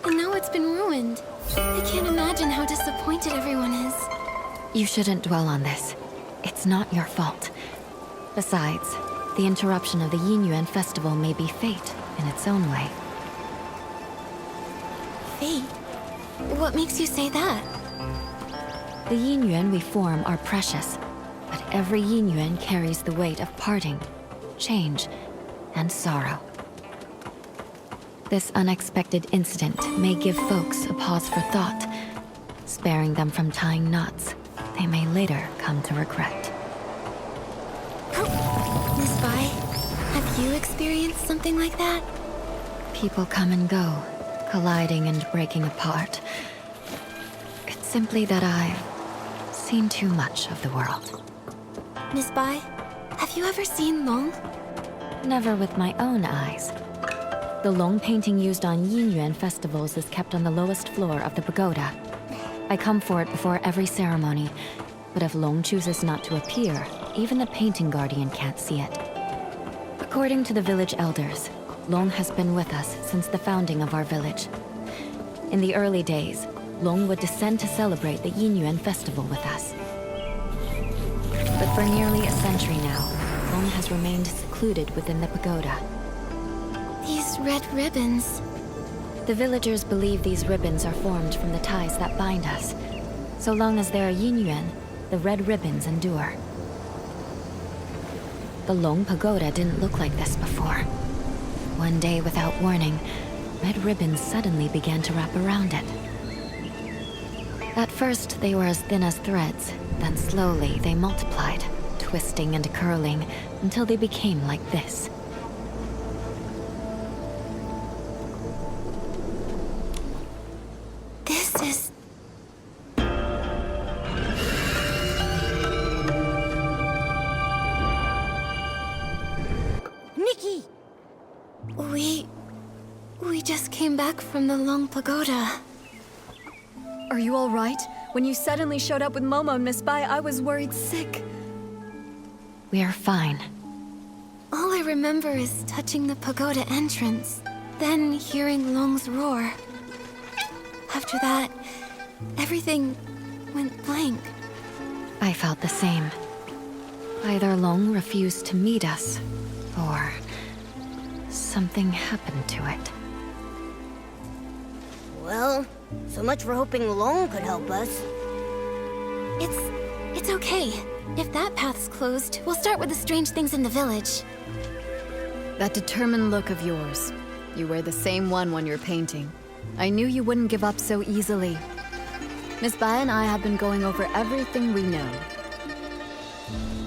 and now it's been ruined. I can't imagine how disappointed everyone is. You shouldn't dwell on this. It's not your fault. Besides, the interruption of the Yinyuan festival may be fate in its own way. Fate? What makes you say that? The Yinyuan we form are precious, but every Yinyuan carries the weight of parting, change, and sorrow. This unexpected incident may give folks a pause for thought, sparing them from tying knots they may later come to regret. Miss Bai, have you experienced something like that? People come and go, colliding and breaking apart. It's simply that I've seen too much of the world. Miss Bai, have you ever seen Long? Never with my own eyes. The Long painting used on Yinyuan festivals is kept on the lowest floor of the pagoda. I come for it before every ceremony, but if Long chooses not to appear, even the painting guardian can't see it. According to the village elders, Long has been with us since the founding of our village. In the early days, Long would descend to celebrate the Yinyuan festival with us. But for nearly a century now, Long has remained secluded within the pagoda. These red ribbons. The villagers believe these ribbons are formed from the ties that bind us. So long as there are Yinyuan, the red ribbons endure. The Long Pagoda didn't look like this before. One day, without warning, red ribbons suddenly began to wrap around it. At first, they were as thin as threads, then slowly they multiplied, twisting and curling until they became like this. This is... Nikki! We just came back from the Long Pagoda. Are you all right? When you suddenly showed up with Momo and Miss Bai, I was worried sick. We are fine. All I remember is touching the pagoda entrance, then hearing Long's roar. After that, everything went blank. I felt the same. Either Long refused to meet us, or something happened to it. Well, so much for hoping Long could help us. It's okay. If that path's closed, we'll start with the strange things in the village. That determined look of yours. You wear the same one when you're painting. I knew you wouldn't give up so easily. Miss Bai and I have been going over everything we know.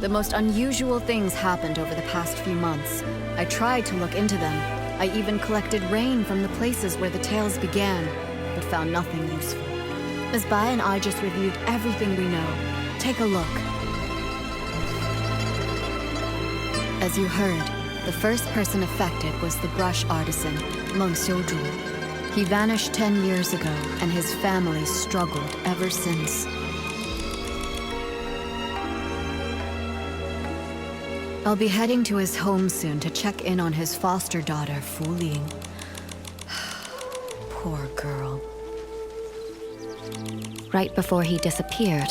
The most unusual things happened over the past few months. I tried to look into them. I even collected rain from the places where the tales began, but found nothing useful. Miss Bai and I just reviewed everything we know. Take a look. As you heard, the first person affected was the brush artisan, Meng Xiuzhu. He vanished 10 years ago, and his family struggled ever since. I'll be heading to his home soon to check in on his foster daughter, Fu Ling. Poor girl. Right before he disappeared,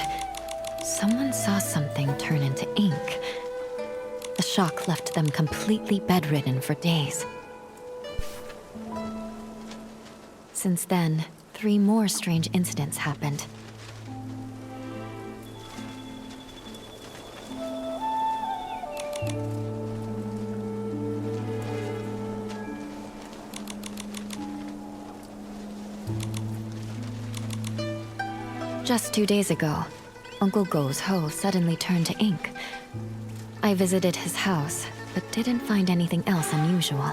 someone saw something turn into ink. The shock left them completely bedridden for days. Since then, 3 more strange incidents happened. Just 2 days ago, Uncle Go's hoe suddenly turned to ink. I visited his house, but didn't find anything else unusual.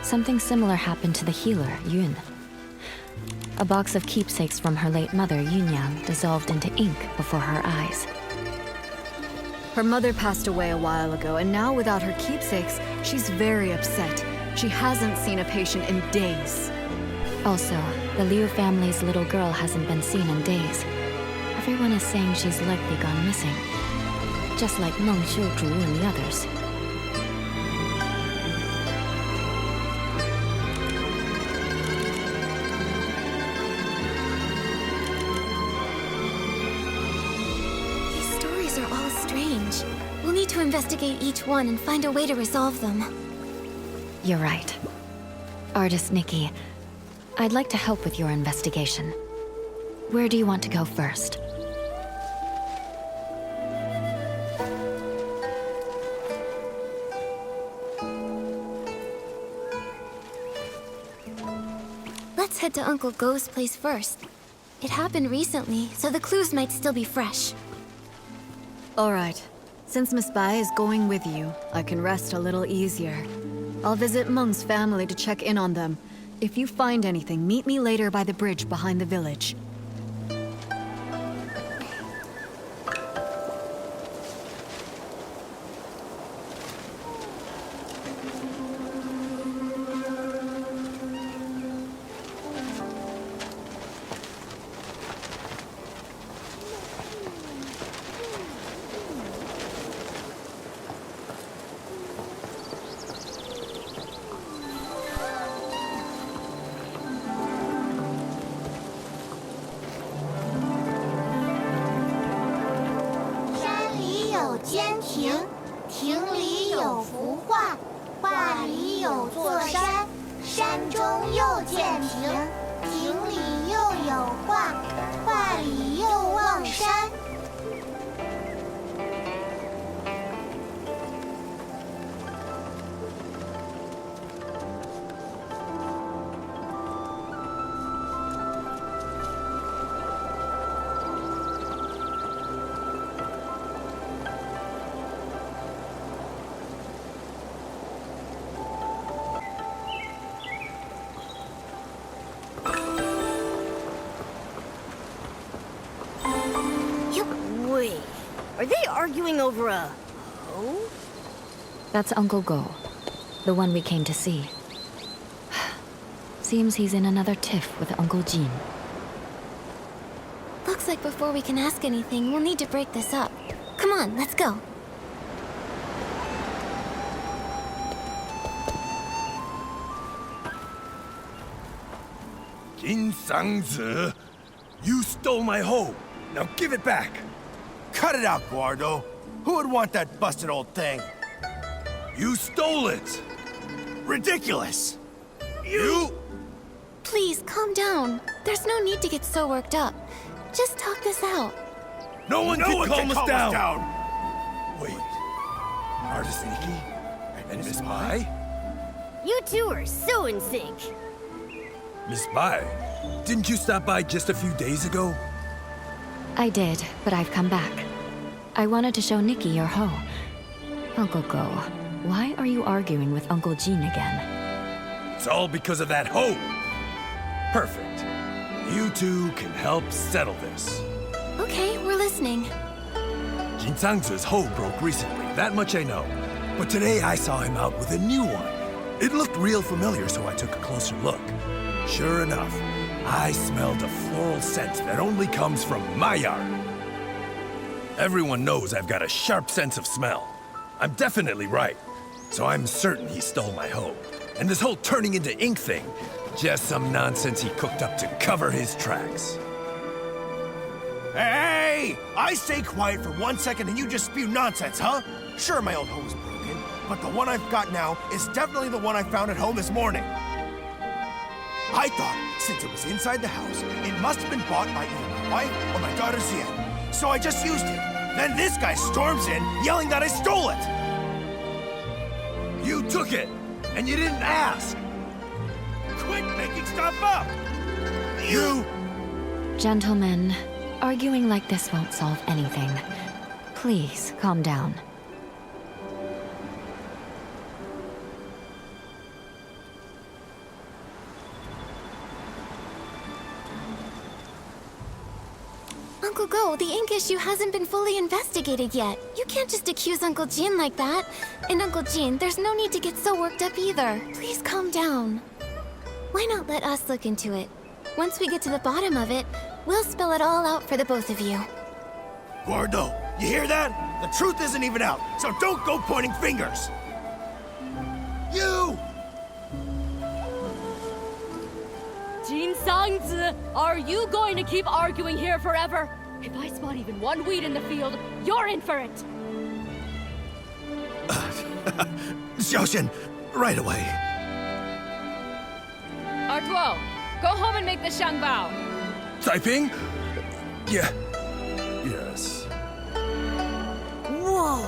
Something similar happened to the healer, Yun. A box of keepsakes from her late mother, Yunyang, dissolved into ink before her eyes. Her mother passed away a while ago, and now without her keepsakes, she's very upset. She hasn't seen a patient in days. Also, the Liu family's little girl hasn't been seen in days. Everyone is saying she's likely gone missing. Just like Meng Xiuzhu and the others. These stories are all strange. We'll need to investigate each one and find a way to resolve them. You're right. Artist Nikki, I'd like to help with your investigation. Where do you want to go first? Let's head to Uncle Go's place first. It happened recently, so the clues might still be fresh. All right. Since Miss Bai is going with you, I can rest a little easier. I'll visit Meng's family to check in on them. If you find anything, meet me later by the bridge behind the village. Wait, are they arguing over a hoe? That's Uncle Go, the one we came to see. Seems he's in another tiff with Uncle Jin. Looks like before we can ask anything, we'll need to break this up. Come on, let's go. Jin Sangzi, you stole my hoe. Now give it back. Cut it out, Guardo. Who would want that busted old thing? You stole it. Ridiculous! You? Please, calm down. There's no need to get so worked up. Just talk this out. No one can calm us down. Wait. Artist Nikki? And Miss Bai? You two are so in sync. Miss Bai, didn't you stop by just a few days ago? I did, but I've come back. I wanted to show Nikki your hoe. Uncle Go, why are you arguing with Uncle Jin again? It's all because of that hoe. Perfect. You two can help settle this. Okay, we're listening. Jin Sangzi's hoe broke recently, that much I know. But today I saw him out with a new one. It looked real familiar, so I took a closer look. Sure enough, I smelled a floral scent that only comes from my yard. Everyone knows I've got a sharp sense of smell. I'm definitely right. So I'm certain he stole my hoe. And this whole turning into ink thing, just some nonsense he cooked up to cover his tracks. Hey! I stay quiet for 1 second and you just spew nonsense, huh? Sure, my old hoe is broken, but the one I've got now is definitely the one I found at home this morning. I thought, since it was inside the house, it must have been bought by either my wife or my daughter Zian. So I just used it. Then this guy storms in, yelling that I stole it! You took it, and you didn't ask. Quit making stuff up! You... Gentlemen, arguing like this won't solve anything. Please, calm down. Uncle Go, the ink issue hasn't been fully investigated yet. You can't just accuse Uncle Jin like that. And Uncle Jin, there's no need to get so worked up either. Please calm down. Why not let us look into it? Once we get to the bottom of it, we'll spell it all out for the both of you. Gordo, you hear that? The truth isn't even out, so don't go pointing fingers! You! Jin Sangzi, are you going to keep arguing here forever? If I spot even one weed in the field, you're in for it! Xiaoxian, right away. Artuo, go home and make the Shangbao. Taiping? Yeah. Yes. Whoa!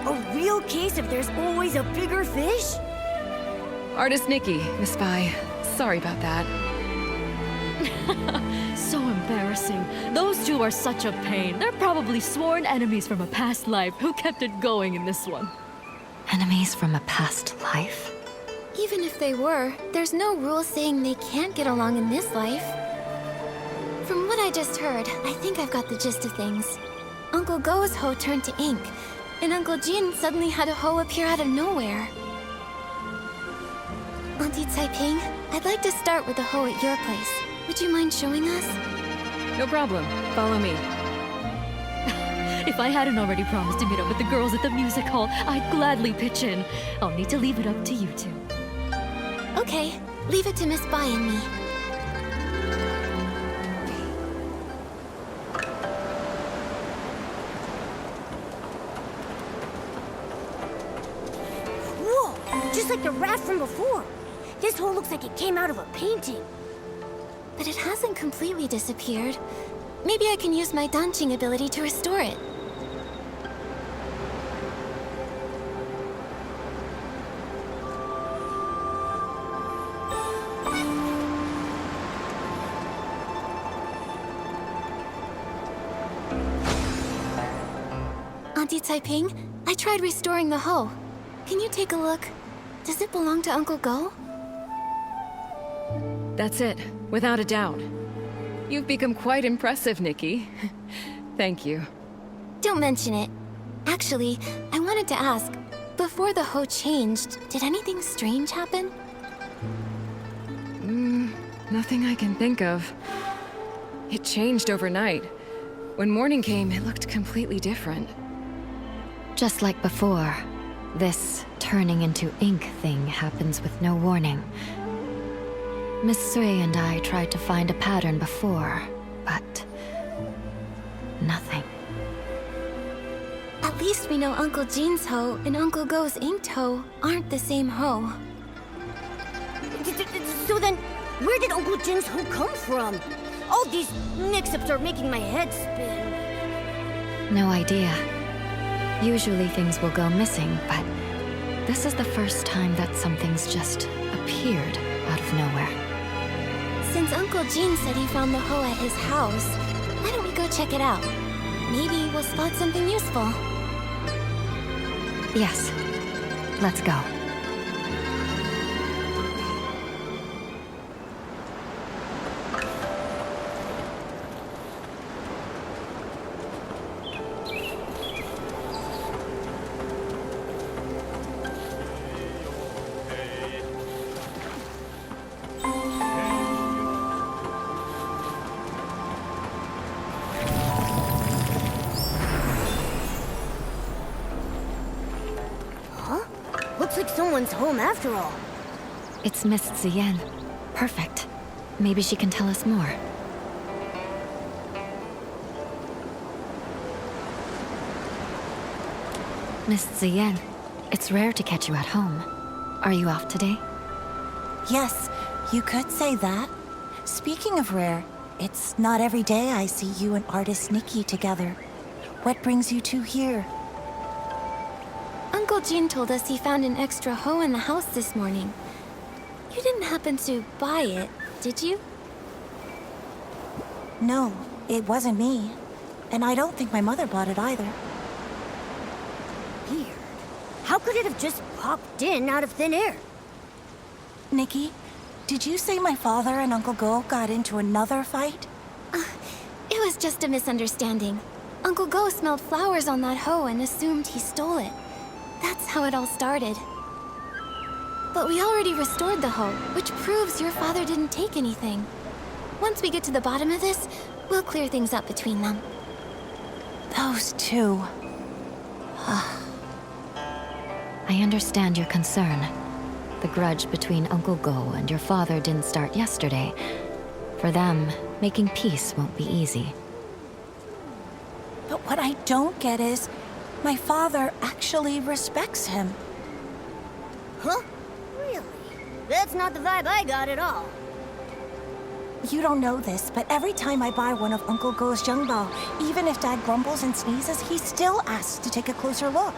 A real case of there's always a bigger fish? Artist Nikki, Miss Spy. Sorry about that. So embarrassing. Those two are such a pain. They're probably sworn enemies from a past life who kept it going in this one. Enemies from a past life? Even if they were, there's no rule saying they can't get along in this life. From what I just heard, I think I've got the gist of things. Uncle Go's hoe turned to ink, and Uncle Jin suddenly had a hoe appear out of nowhere. Auntie Taiping, I'd like to start with the hoe at your place. Would you mind showing us? No problem. Follow me. If I hadn't already promised to meet up with the girls at the music hall, I'd gladly pitch in. I'll need to leave it up to you two. Okay, leave it to Miss Bai and me. Whoa! Just like the raft from before. This hole looks like it came out of a painting. But it hasn't completely disappeared. Maybe I can use my Danqing ability to restore it. Auntie Taiping, I tried restoring the hoe. Can you take a look? Does it belong to Uncle Go? That's it, without a doubt. You've become quite impressive, Nikki. Thank you. Don't mention it. Actually, I wanted to ask, before the hoe changed, did anything strange happen? Nothing I can think of. It changed overnight. When morning came, it looked completely different. Just like before, this turning into ink thing happens with no warning. Miss Sui and I tried to find a pattern before, but nothing. At least we know Uncle Jin's hoe and Uncle Go's inked hoe aren't the same hoe. So then, where did Uncle Jin's hoe come from? All these mix-ups are making my head spin. No idea. Usually things will go missing, but this is the first time that something's just appeared out of nowhere. Since Uncle Jin said he found the hoe at his house, why don't we go check it out? Maybe we'll spot something useful. Yes. Let's go. Looks like someone's home after all. It's Miss Ziyan. Perfect. Maybe she can tell us more. Miss Ziyan, it's rare to catch you at home. Are you off today? Yes, you could say that. Speaking of rare, it's not every day I see you and artist Nikki together. What brings you two here? Uncle Jin told us he found an extra hoe in the house this morning. You didn't happen to buy it, did you? No, it wasn't me. And I don't think my mother bought it either. Weird. How could it have just popped in out of thin air? Nikki, did you say my father and Uncle Go got into another fight? It was just a misunderstanding. Uncle Go smelled flowers on that hoe and assumed he stole it. That's how it all started. But we already restored the hoe, which proves your father didn't take anything. Once we get to the bottom of this, we'll clear things up between them. Those two. I understand your concern. The grudge between Uncle Go and your father didn't start yesterday. For them, making peace won't be easy. But what I don't get is, my father actually respects him. Huh? Really? That's not the vibe I got at all. You don't know this, but every time I buy one of Uncle Go's Zhengbao, even if Dad grumbles and sneezes, he still asks to take a closer look.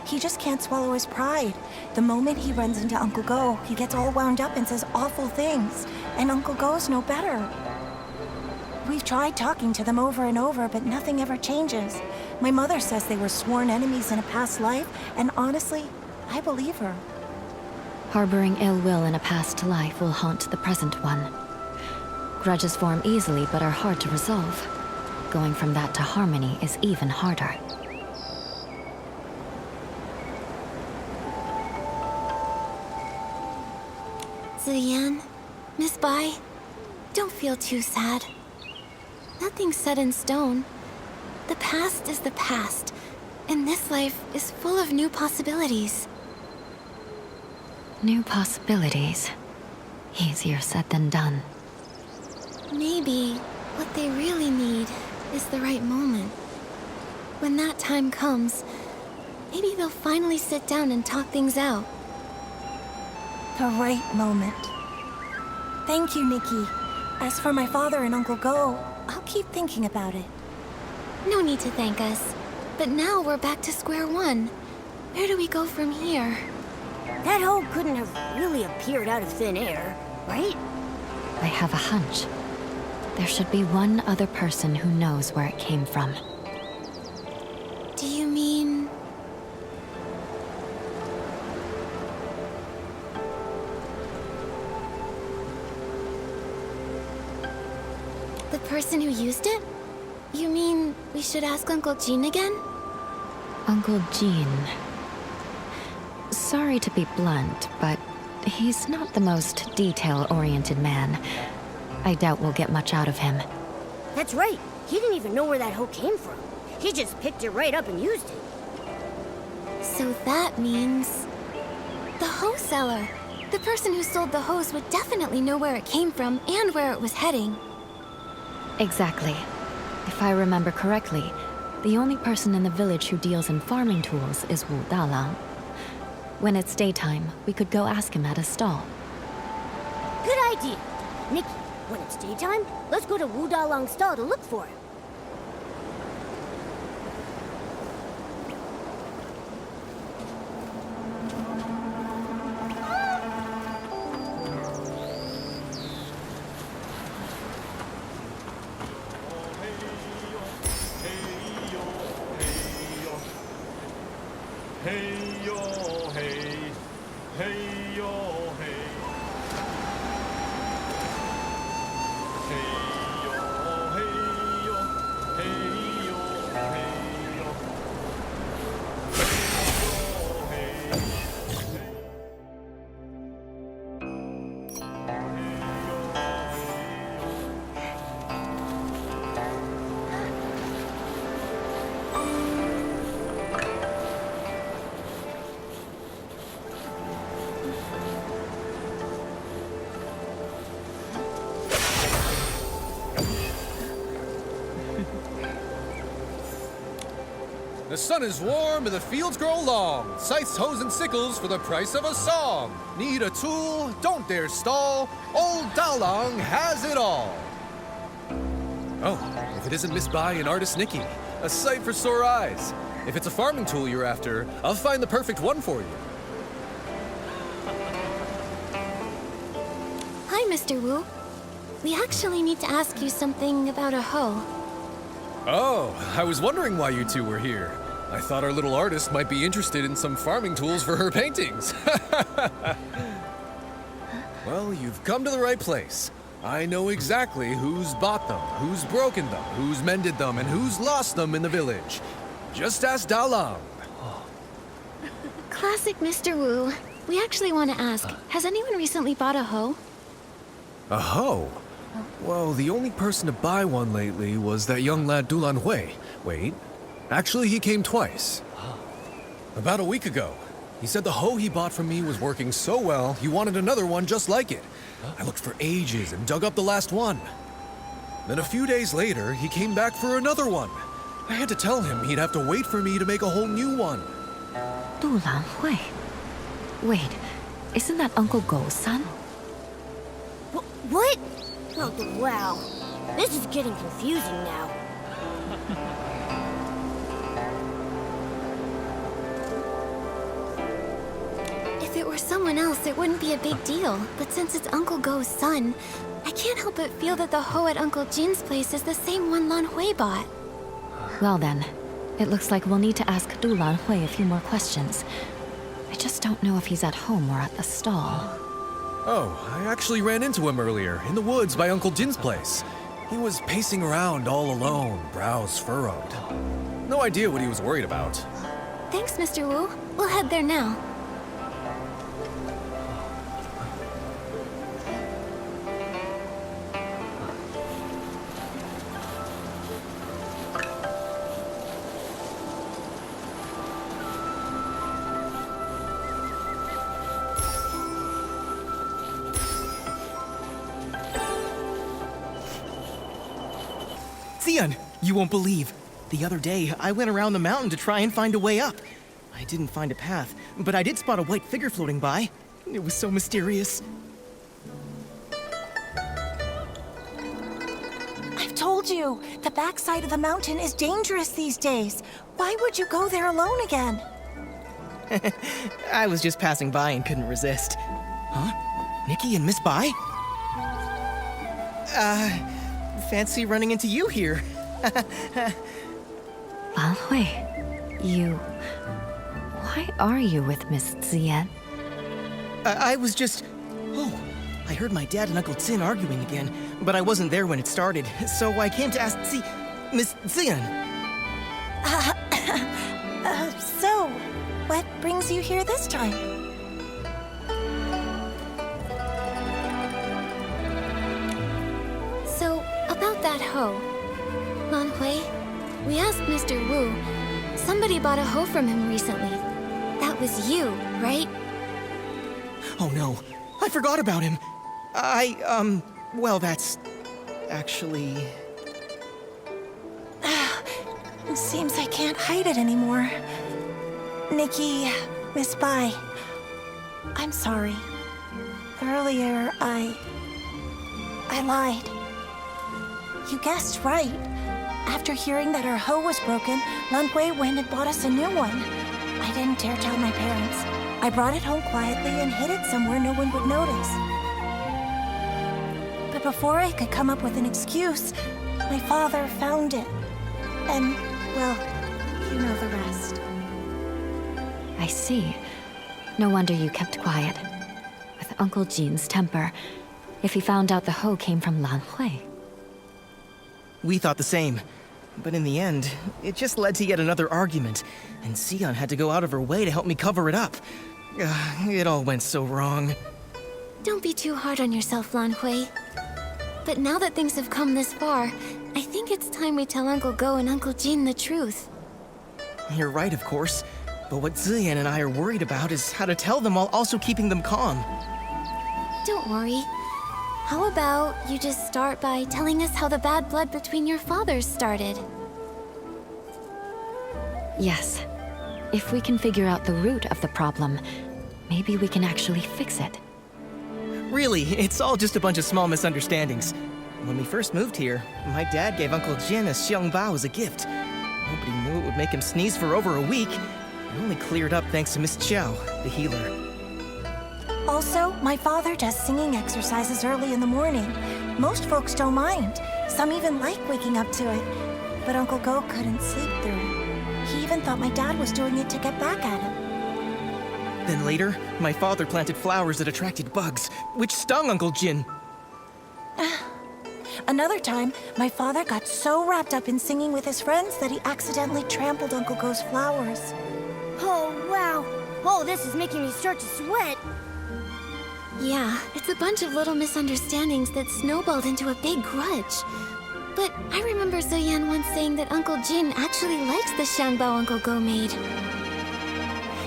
He just can't swallow his pride. The moment he runs into Uncle Go, he gets all wound up and says awful things. And Uncle Go's no better. We've tried talking to them over and over, but nothing ever changes. My mother says they were sworn enemies in a past life, and honestly, I believe her. Harboring ill will in a past life will haunt the present one. Grudges form easily but are hard to resolve. Going from that to harmony is even harder. Ziyan, Miss Bai, don't feel too sad. Nothing's set in stone. The past is the past, and this life is full of new possibilities. New possibilities. Easier said than done. Maybe what they really need is the right moment. When that time comes, maybe they'll finally sit down and talk things out. The right moment. Thank you, Nikki. As for my father and Uncle Go, I'll keep thinking about it. No need to thank us. But now we're back to square one. Where do we go from here? That hoe couldn't have really appeared out of thin air, right? I have a hunch. There should be one other person who knows where it came from. Do you mean... the person who used it? You mean we should ask Uncle Jean again? Uncle Jean. Sorry to be blunt, but he's not the most detail-oriented man. I doubt we'll get much out of him. That's right. He didn't even know where that hoe came from. He just picked it right up and used it. So that means... the hoe seller. The person who sold the hose would definitely know where it came from and where it was heading. Exactly. If I remember correctly, the only person in the village who deals in farming tools is Wu Dalang. When it's daytime, we could go ask him at his stall. Good idea. Nikki, when it's daytime, let's go to Wu Dalang's stall to look for him. Hey yo hey, hey yo hey, hey yo hey yo, hey yo hey yo, hey yo The sun is warm and the fields grow long. Scythes, hoes, and sickles for the price of a song. Need a tool? Don't dare stall. Old Dalang has it all. Oh, if it isn't Miss Bai and artist Nikki. A sight for sore eyes. If it's a farming tool you're after, I'll find the perfect one for you. Hi, Mr. Wu. We actually need to ask you something about a hoe. Oh, I was wondering why you two were here. I thought our little artist might be interested in some farming tools for her paintings. Well, you've come to the right place. I know exactly who's bought them, who's broken them, who's mended them, and who's lost them in the village. Just ask Dalang. Classic Mr. Wu. We actually want to ask, has anyone recently bought a hoe? A hoe? Well, the only person to buy one lately was that young lad Dulan Hui. Wait, actually he came twice. About a week ago. He said the hoe he bought from me was working so well, he wanted another one just like it. I looked for ages and dug up the last one. Then a few days later, he came back for another one. I had to tell him he'd have to wait for me to make a whole new one. Dulan Hui. Wait, isn't that Uncle Go's son? What? Oh, wow. This is getting confusing now. If it were someone else, it wouldn't be a big deal. But since it's Uncle Go's son, I can't help but feel that the hoe at Uncle Jin's place is the same one Lan Hui bought. Well then, it looks like we'll need to ask Dulan Hui a few more questions. I just don't know if he's at home or at the stall. Oh, I actually ran into him earlier, in the woods by Uncle Jin's place. He was pacing around all alone, brows furrowed. No idea what he was worried about. Thanks, Mr. Wu. We'll head there now. Xian, you won't believe. The other day, I went around the mountain to try and find a way up. I didn't find a path, but I did spot a white figure floating by. It was so mysterious. I've told you, the backside of the mountain is dangerous these days. Why would you go there alone again? I was just passing by and couldn't resist. Huh? Nikki and Miss Bai? Fancy running into you here. Lan Hui, you... Why are you with Miss Xian? I was just... Oh, I heard my dad and Uncle Tin arguing again, but I wasn't there when it started, so I came to ask Miss Xian. So, what brings you here this time? So, about that hoe. Lan Hui, we asked Mr. Wu. Somebody bought a hoe from him recently. That was you, right? Oh no, I forgot about him. Well, that's... actually... Seems I can't hide it anymore. Nikki, Miss Bai, I'm sorry. Earlier, I lied. You guessed right. After hearing that our hoe was broken, Lan Hui went and bought us a new one. I didn't dare tell my parents. I brought it home quietly and hid it somewhere no one would notice. But before I could come up with an excuse, my father found it. And, well, you know the rest. I see. No wonder you kept quiet. With Uncle Jin's temper, if he found out the hoe came from Lan Hui. We thought the same. But in the end, it just led to yet another argument, and Xian had to go out of her way to help me cover it up. It all went so wrong. Don't be too hard on yourself, Lan Hui. But now that things have come this far, I think it's time we tell Uncle Go and Uncle Jin the truth. You're right, of course. But what Ziyan and I are worried about is how to tell them while also keeping them calm. Don't worry. How about you just start by telling us how the bad blood between your fathers started? Yes. If we can figure out the root of the problem, maybe we can actually fix it. Really, it's all just a bunch of small misunderstandings. When we first moved here, my dad gave Uncle Jin a xiangbao as a gift. Nobody knew it would make him sneeze for over a week. It only cleared up thanks to Miss Chow, the healer. Also, my father does singing exercises early in the morning. Most folks don't mind. Some even like waking up to it. But Uncle Go couldn't sleep through it. He even thought my dad was doing it to get back at him. Then later, my father planted flowers that attracted bugs, which stung Uncle Jin. Another time, my father got so wrapped up in singing with his friends that he accidentally trampled Uncle Go's flowers. Oh, wow. Oh, this is making me start to sweat. Yeah, it's a bunch of little misunderstandings that snowballed into a big grudge. But I remember Zoyan once saying that Uncle Jin actually likes the xiangbao Uncle Go made.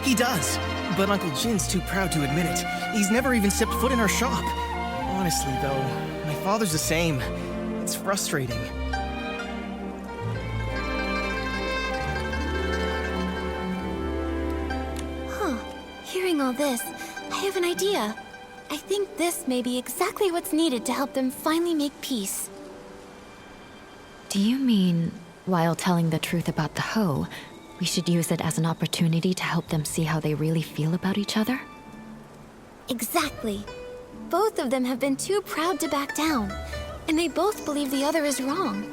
He does, but Uncle Jin's too proud to admit it. He's never even stepped foot in our shop. Honestly, though, my father's the same. It's frustrating. Huh. Hearing all this, I have an idea. I think this may be exactly what's needed to help them finally make peace. Do you mean, while telling the truth about the hoe, we should use it as an opportunity to help them see how they really feel about each other? Exactly. Both of them have been too proud to back down, and they both believe the other is wrong.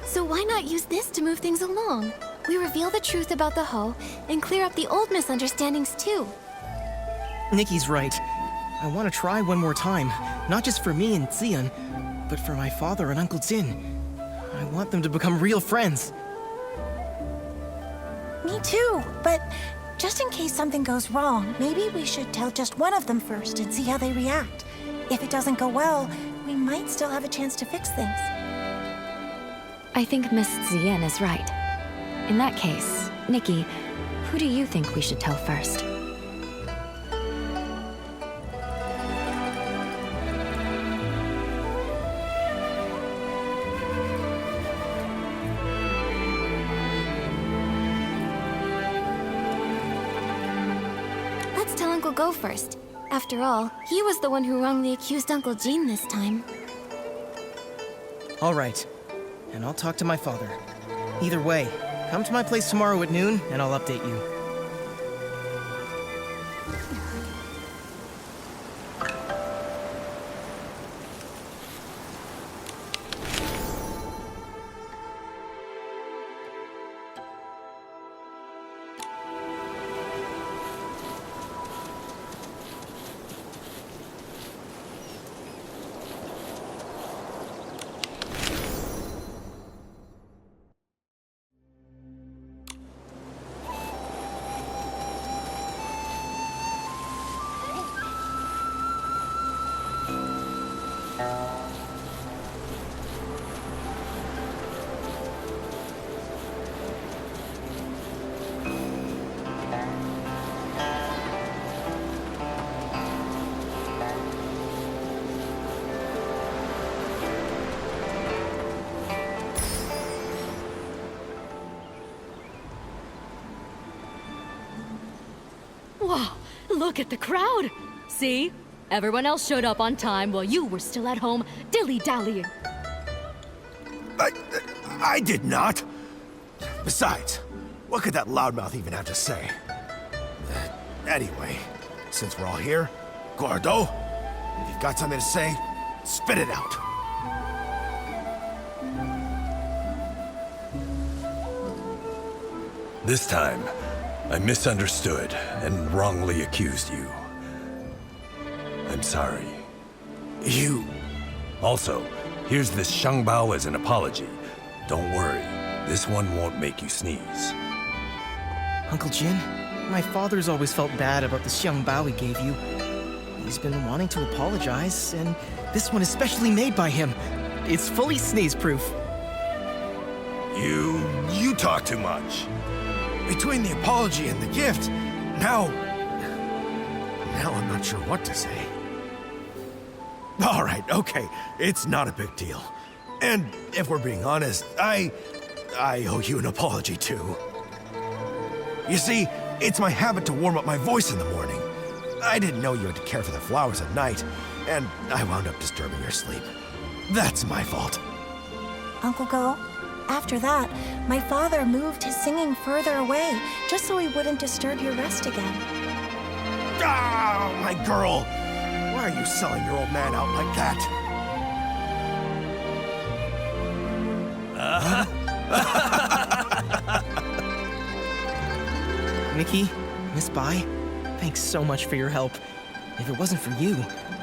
So why not use this to move things along? We reveal the truth about the hoe and clear up the old misunderstandings too. Nikki's right. I want to try one more time, not just for me and Xian, but for my father and Uncle Jin. I want them to become real friends. Me too, but just in case something goes wrong, maybe we should tell just one of them first and see how they react. If it doesn't go well, we might still have a chance to fix things. I think Miss Zien is right. In that case, Nikki, who do you think we should tell first? Let's tell Uncle Go first. After all, he was the one who wrongly accused Uncle Jin this time. All right, and I'll talk to my father. Either way, come to my place tomorrow at noon, and I'll update you. Wow, look at the crowd! See? Everyone else showed up on time while you were still at home dilly-dallying. I did not. Besides, what could that loudmouth even have to say? Anyway, since we're all here, Gordo, if you've got something to say, spit it out. This time, I misunderstood and wrongly accused you. I'm sorry. You... Also, here's this Shangbao as an apology. Don't worry, this one won't make you sneeze. Uncle Jin, my father's always felt bad about the Xiangbao he gave you. He's been wanting to apologize, and this one is specially made by him. It's fully sneeze-proof. You talk too much. Between the apology and the gift, now I'm not sure what to say. All right, okay, it's not a big deal. And if we're being honest, I owe you an apology too. You see, it's my habit to warm up my voice in the morning. I didn't know you had to care for the flowers at night, and I wound up disturbing your sleep. That's my fault. Uncle Go, after that, my father moved his singing further away, just so he wouldn't disturb your rest again. Ah, my girl! Why are you selling your old man out like that? Nikki, Miss Bai, thanks so much for your help. If it wasn't for you,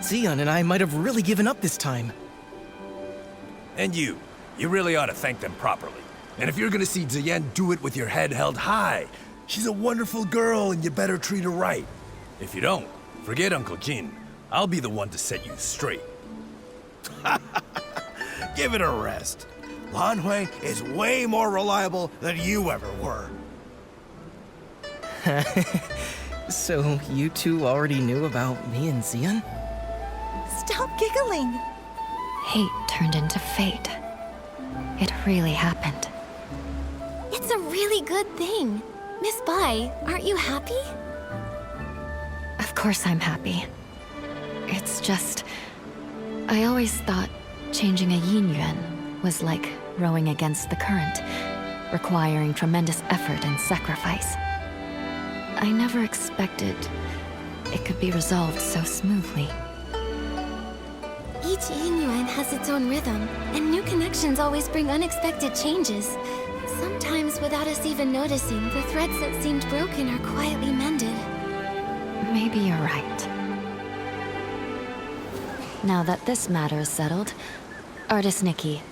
Zion and I might have really given up this time. And you really ought to thank them properly. And if you're gonna see Ziyan, do it with your head held high. She's a wonderful girl and you better treat her right. If you don't, forget Uncle Jin. I'll be the one to set you straight. Give it a rest. Lan Hui is way more reliable than you ever were. So you two already knew about me and Zion? Stop giggling. Hate turned into fate. It really happened. It's a really good thing. Miss Bai, aren't you happy? Of course I'm happy. It's just... I always thought changing a yin yuan was like rowing against the current, requiring tremendous effort and sacrifice. I never expected it could be resolved so smoothly. Each yin yuan has its own rhythm, and new connections always bring unexpected changes. Sometimes, without us even noticing, the threads that seemed broken are quietly mended. Maybe you're right. Now that this matter is settled, Artist Nikki,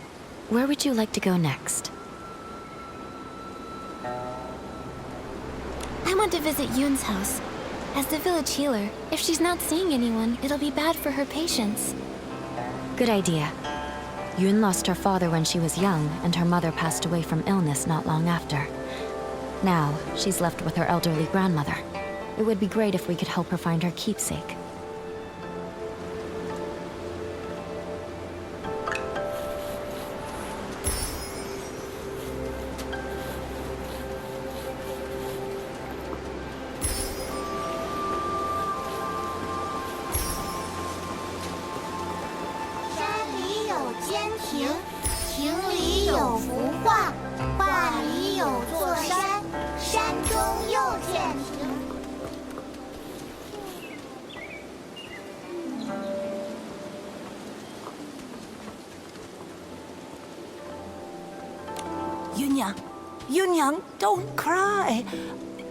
where would you like to go next? I want to visit Yoon's house. As the village healer, if she's not seeing anyone, it'll be bad for her patients. Good idea. Yoon lost her father when she was young, and her mother passed away from illness not long after. Now, she's left with her elderly grandmother. It would be great if we could help her find her keepsake. Yunyang, don't cry.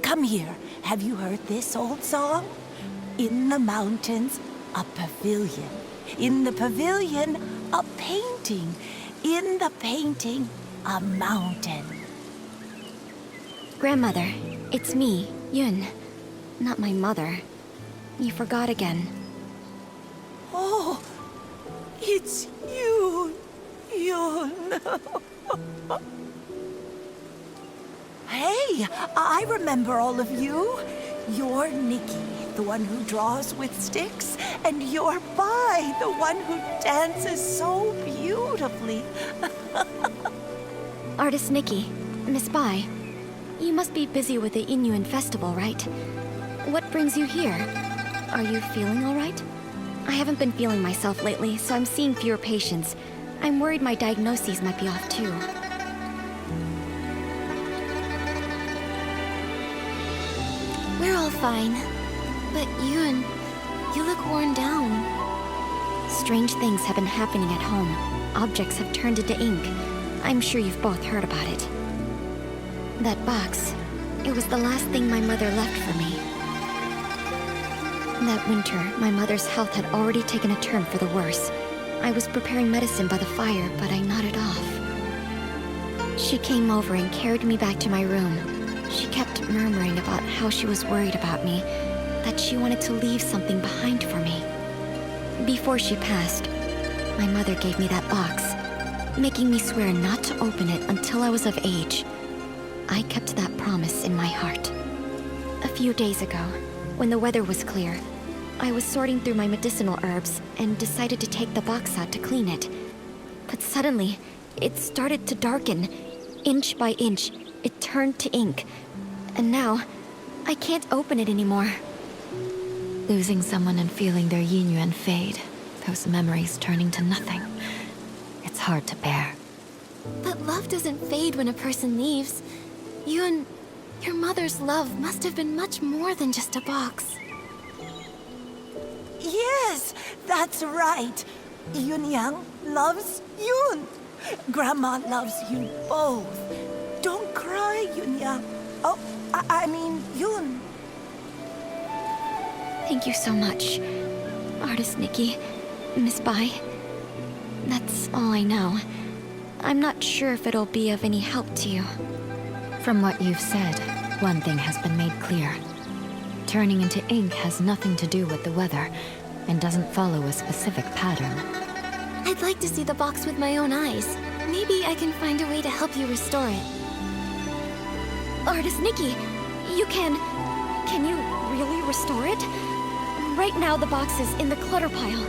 Come here. Have you heard this old song? In the mountains, a pavilion. In the pavilion, a painting. In the painting, a mountain. Grandmother, it's me, Yun. Not my mother. You forgot again. Oh, it's you, Yun. Hey, I remember all of you. You're Nikki, the one who draws with sticks, and you're Bai, the one who dances so beautifully. Artist Nikki, Miss Bai, you must be busy with the Inuan festival, right? What brings you here? Are you feeling all right? I haven't been feeling myself lately, so I'm seeing fewer patients. I'm worried my diagnoses might be off too. We're all fine. But Yun, you look worn down. Strange things have been happening at home. Objects have turned into ink. I'm sure you've both heard about it. That box, it was the last thing my mother left for me. That winter, my mother's health had already taken a turn for the worse. I was preparing medicine by the fire, but I nodded off. She came over and carried me back to my room. She kept murmuring about how she was worried about me, that she wanted to leave something behind for me. Before she passed, my mother gave me that box, making me swear not to open it until I was of age. I kept that promise in my heart. A few days ago, when the weather was clear, I was sorting through my medicinal herbs and decided to take the box out to clean it. But suddenly, it started to darken. Inch by inch, it turned to ink. And now, I can't open it anymore. Losing someone and feeling their yin yuan fade, those memories turning to nothing. It's hard to bear. But love doesn't fade when a person leaves. Yun, your mother's love must have been much more than just a box. Yes, that's right. Yunyang loves Yun. Grandma loves you both. Don't cry, Yunyang. Oh, I mean, Yun. Thank you so much. Artist Nikki, Miss Bai. That's all I know. I'm not sure if it'll be of any help to you. From what you've said, one thing has been made clear. Turning into ink has nothing to do with the weather, and doesn't follow a specific pattern. I'd like to see the box with my own eyes. Maybe I can find a way to help you restore it. Artist Nikki, you can you really restore it? Right now the box is in the clutter pile.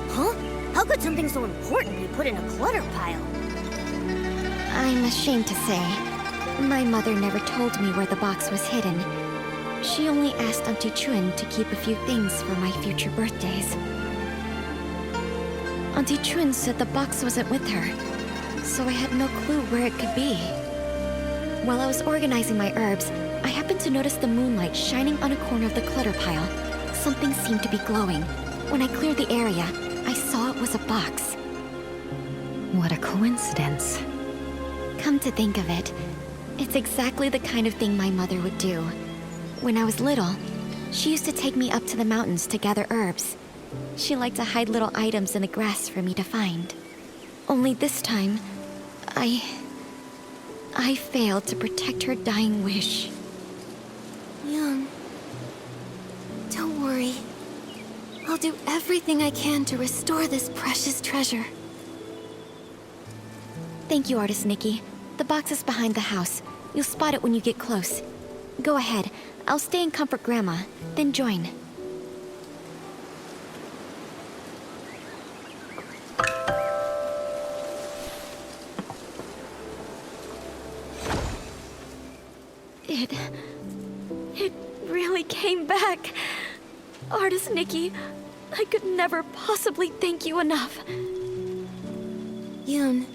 Huh? How could something so important be put in a clutter pile? I'm ashamed to say, my mother never told me where the box was hidden. She only asked Auntie Chun to keep a few things for my future birthdays. Auntie Chun said the box wasn't with her, so I had no clue where it could be. While I was organizing my herbs, I happened to notice the moonlight shining on a corner of the clutter pile. Something seemed to be glowing. When I cleared the area, I saw it was a box. What a coincidence. Come to think of it, it's exactly the kind of thing my mother would do. When I was little, she used to take me up to the mountains to gather herbs. She liked to hide little items in the grass for me to find. Only this time, I failed to protect her dying wish. Young, don't worry. I'll do everything I can to restore this precious treasure. Thank you, Artist Nikki. The box is behind the house. You'll spot it when you get close. Go ahead. I'll stay and comfort Grandma, then join. It really came back. Artist Nikki, I could never possibly thank you enough. Yoon,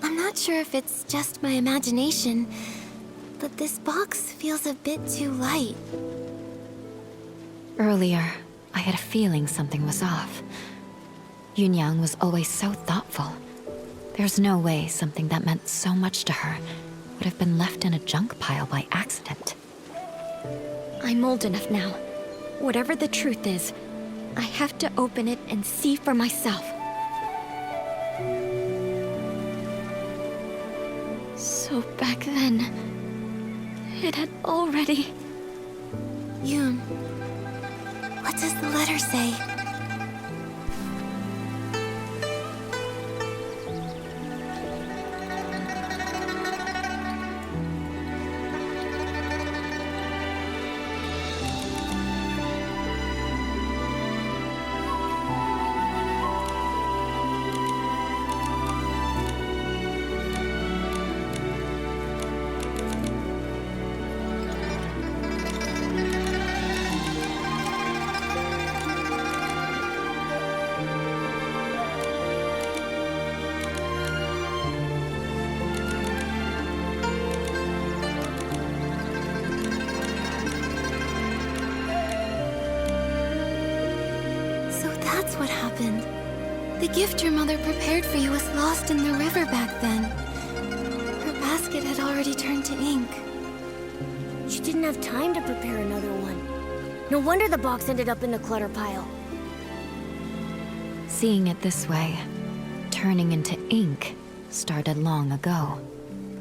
I'm not sure if it's just my imagination, but this box feels a bit too light. Earlier, I had a feeling something was off. Yunyang was always so thoughtful. There's no way something that meant so much to her would have been left in a junk pile by accident. I'm old enough now. Whatever the truth is, I have to open it and see for myself. So back then, it had already... Yoon, what does the letter say? That's what happened. The gift your mother prepared for you was lost in the river back then. Her basket had already turned to ink. She didn't have time to prepare another one. No wonder the box ended up in the clutter pile. Seeing it this way, turning into ink started long ago.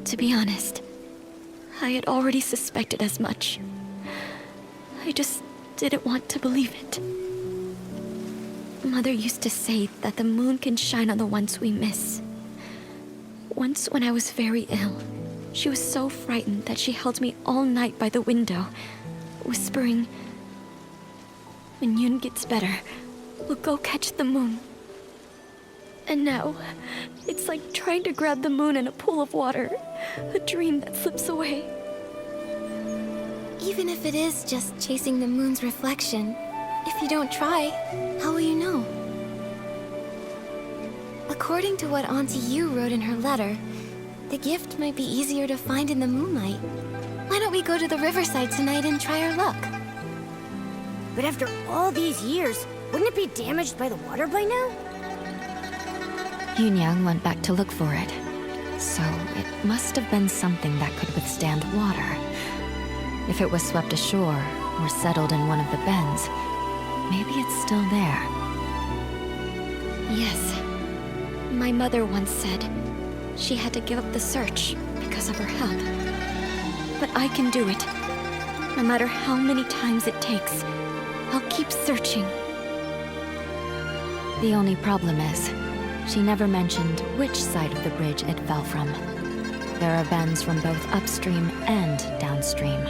To be honest, I had already suspected as much. I just didn't want to believe it. Mother used to say that the moon can shine on the ones we miss. Once when I was very ill, she was so frightened that she held me all night by the window, whispering, "When Yoon gets better, we'll go catch the moon." And now, it's like trying to grab the moon in a pool of water, a dream that slips away. Even if it is just chasing the moon's reflection, if you don't try, how will you know? According to what Auntie Yu wrote in her letter, the gift might be easier to find in the moonlight. Why don't we go to the riverside tonight and try our luck? But after all these years, wouldn't it be damaged by the water by now? Yunyang went back to look for it. So it must have been something that could withstand water. If it was swept ashore or settled in one of the bends, maybe Maybe it's still there. Yes. My mother once said she had to give up the search because of her health. But I can do it. No matter how many times it takes, I'll keep searching. The only problem is, she never mentioned which side of the bridge it fell from. There are bends from both upstream and downstream.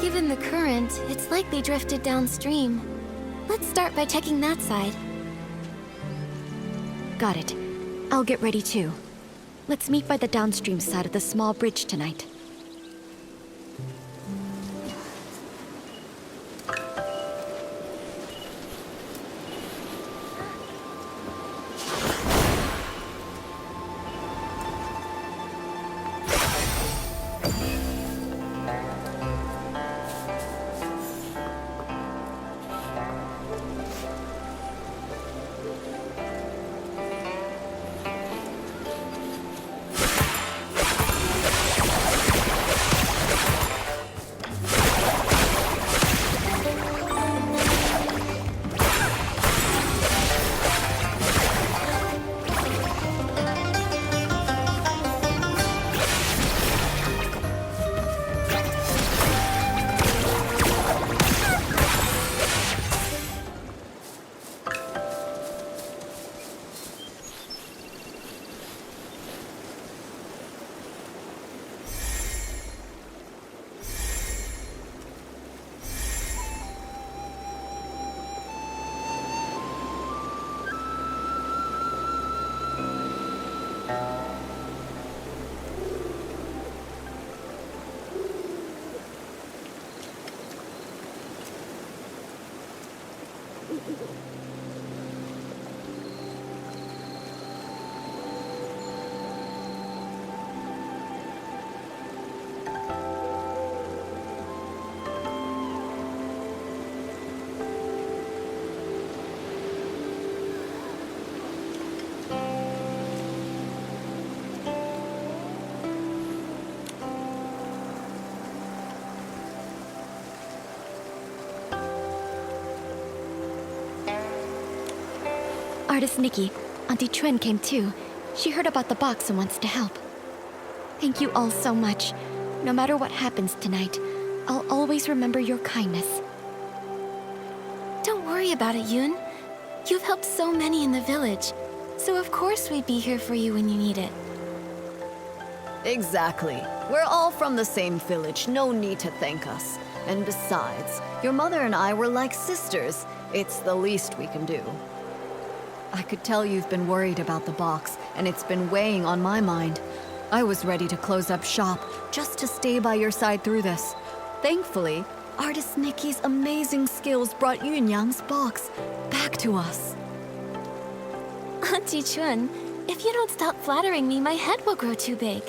Given the current, it's likely drifted downstream. Let's start by checking that side. Got it. I'll get ready too. Let's meet by the downstream side of the small bridge tonight. Artist Nikki, Auntie Chuen came too. She heard about the box and wants to help. Thank you all so much. No matter what happens tonight, I'll always remember your kindness. Don't worry about it, Yoon. You've helped so many in the village, so of course we'd be here for you when you need it. Exactly. We're all from the same village, no need to thank us. And besides, your mother and I were like sisters. It's the least we can do. I could tell you've been worried about the box, and it's been weighing on my mind. I was ready to close up shop, just to stay by your side through this. Thankfully, Artist Nikki's amazing skills brought Yunyang's box back to us. Auntie Chuen, if you don't stop flattering me, my head will grow too big.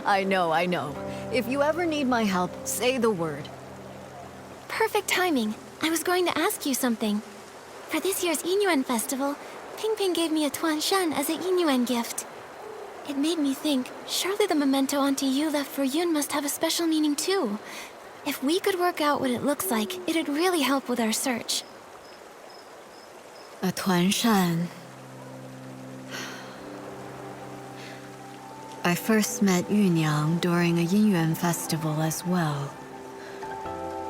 I know. If you ever need my help, say the word. Perfect timing. I was going to ask you something. For this year's Yinyuan Festival, Ping Ping gave me a Tuan Shan as a Yinyuan gift. It made me think, surely the memento Auntie Yu left for Yun must have a special meaning too. If we could work out what it looks like, it'd really help with our search. A Tuan Shan. I first met Yunyang during a Yinyuan festival as well.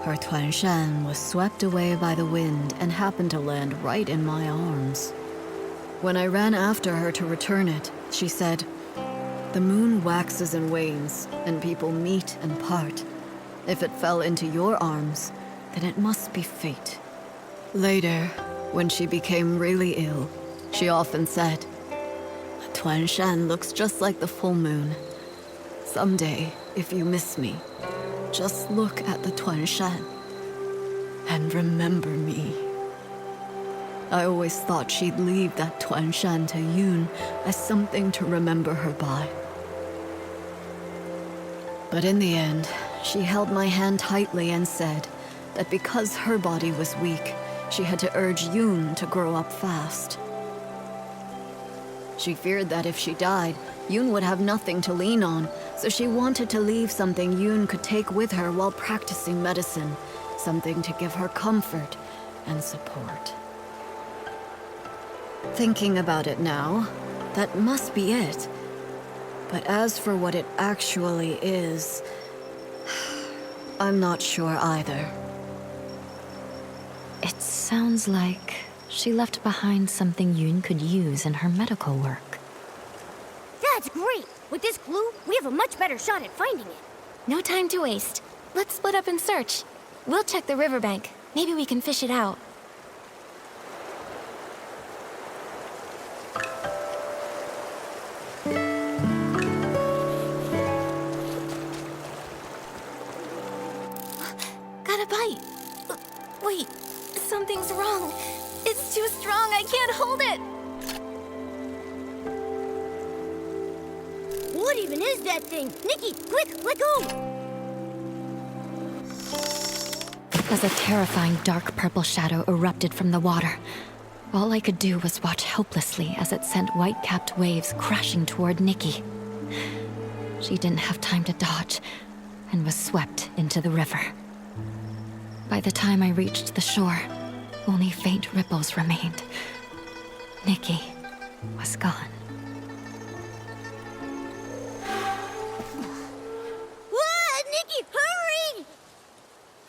Her Tuan Shan was swept away by the wind and happened to land right in my arms. When I ran after her to return it, she said, "The moon waxes and wanes, and people meet and part. If it fell into your arms, then it must be fate." Later, when she became really ill, she often said, "Tuan Shan looks just like the full moon. Someday, if you miss me, just look at the Tuan Shan and remember me." I always thought she'd leave that Tuan Shan to Yoon as something to remember her by. But in the end, she held my hand tightly and said that because her body was weak, she had to urge Yoon to grow up fast. She feared that if she died, Yoon would have nothing to lean on, so she wanted to leave something Yoon could take with her while practicing medicine, something to give her comfort and support. Thinking about it now, that must be it. But as for what it actually is, I'm not sure either. It sounds like she left behind something Yoon could use in her medical work. That's great! With this clue, we have a much better shot at finding it. No time to waste. Let's split up and search. We'll check the riverbank. Maybe we can fish it out. Got a bite. Wait, something's wrong. It's too strong. I can't hold it. What even is that thing? Nikki, quick, let go! As a terrifying dark purple shadow erupted from the water, all I could do was watch helplessly as it sent white-capped waves crashing toward Nikki. She didn't have time to dodge and was swept into the river. By the time I reached the shore, only faint ripples remained. Nikki was gone. Nikki, hurry!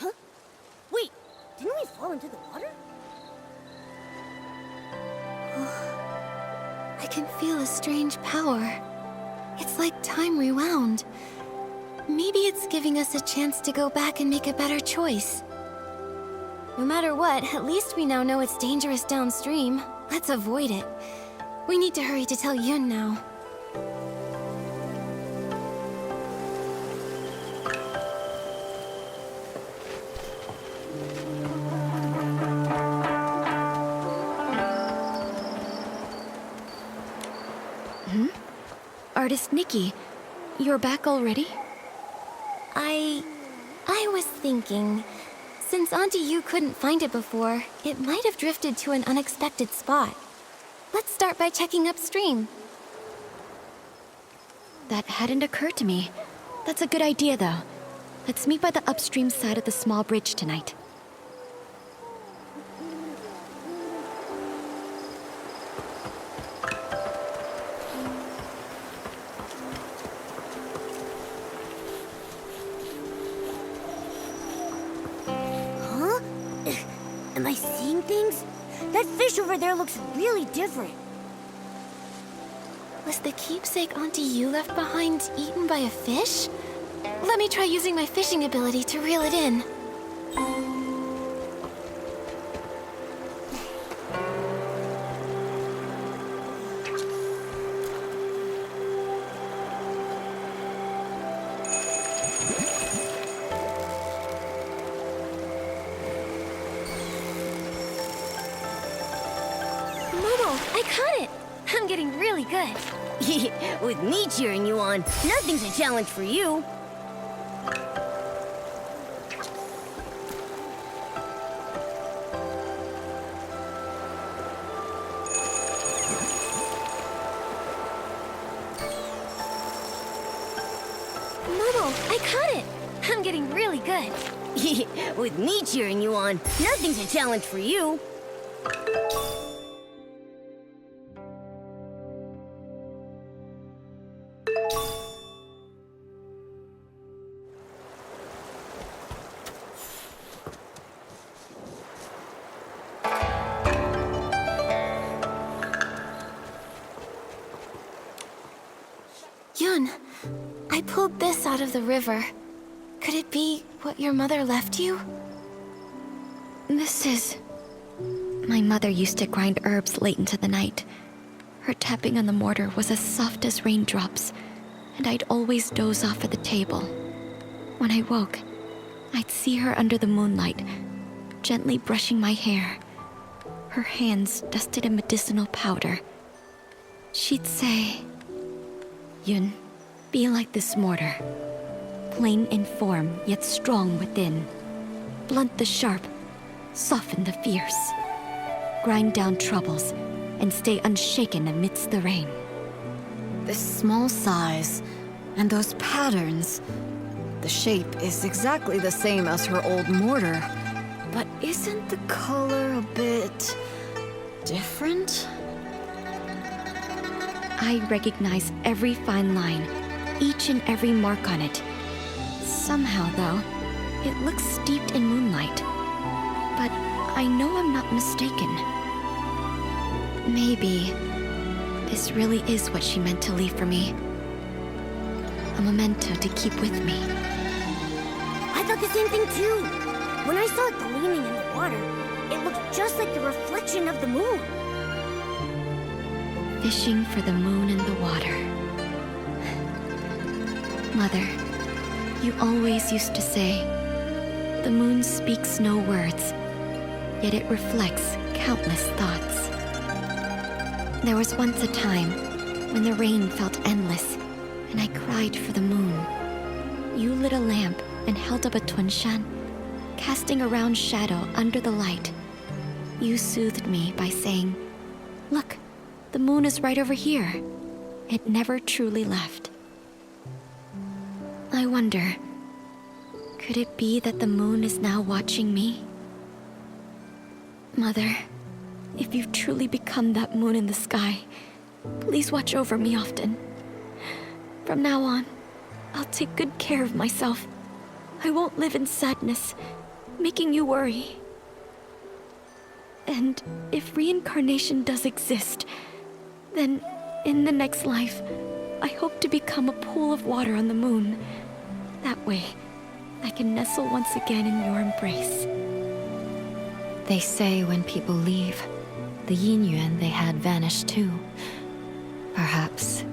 Huh? Wait, didn't we fall into the water? I can feel a strange power. It's like time rewound. Maybe it's giving us a chance to go back and make a better choice. No matter what, at least we now know it's dangerous downstream. Let's avoid it. We need to hurry to tell Yoon now. Artist Nikki, you're back already? I was thinking, since Auntie Yu couldn't find it before, it might have drifted to an unexpected spot. Let's start by checking upstream. That hadn't occurred to me. That's a good idea, though. Let's meet by the upstream side of the small bridge tonight. Am I seeing things? That fish over there looks really different. Was the keepsake Auntie Yu left behind eaten by a fish? Let me try using my fishing ability to reel it in. I caught it! I'm getting really good. With me cheering you on, nothing's a challenge for you. Momo, I caught it! I'm getting really good. With me cheering you on, nothing's a challenge for you. Yun, I pulled this out of the river. Could it be what your mother left you? This is... My mother used to grind herbs late into the night. Her tapping on the mortar was as soft as raindrops, and I'd always doze off at the table. When I woke, I'd see her under the moonlight, gently brushing my hair, her hands dusted in medicinal powder. She'd say, "Yun, be like this mortar, plain in form yet strong within. Blunt the sharp, soften the fierce. Grind down troubles, and stay unshaken amidst the rain. This small size, and those patterns. The shape is exactly the same as her old mortar. But isn't the color a bit different? I recognize every fine line, each and every mark on it. Somehow, though, it looks steeped in moonlight. But I know I'm not mistaken. Maybe this really is what she meant to leave for me. A memento to keep with me. I thought the same thing too. When I saw it gleaming in the water, it looked just like the reflection of the moon. Fishing for the moon in the water. Mother, you always used to say, the moon speaks no words, yet it reflects countless thoughts. There was once a time when the rain felt endless, and I cried for the moon. You lit a lamp and held up a tunshan, casting a round shadow under the light. You soothed me by saying, "Look, the moon is right over here." It never truly left. I wonder, could it be that the moon is now watching me? Mother, if you've truly become that moon in the sky, please watch over me often. From now on, I'll take good care of myself. I won't live in sadness, making you worry. And if reincarnation does exist, then in the next life, I hope to become a pool of water on the moon. That way, I can nestle once again in your embrace. They say when people leave, the yin yuan they had vanished too. Perhaps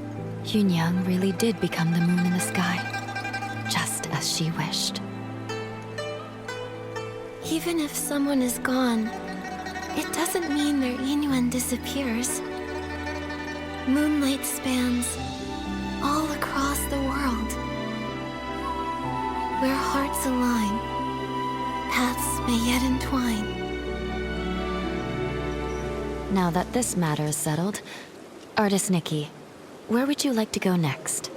Yunyang really did become the moon in the sky, just as she wished. Even if someone is gone, it doesn't mean their Inuan disappears. Moonlight spans all across the world. Where hearts align, paths may yet entwine. Now that this matter is settled, Artist Nikki, where would you like to go next?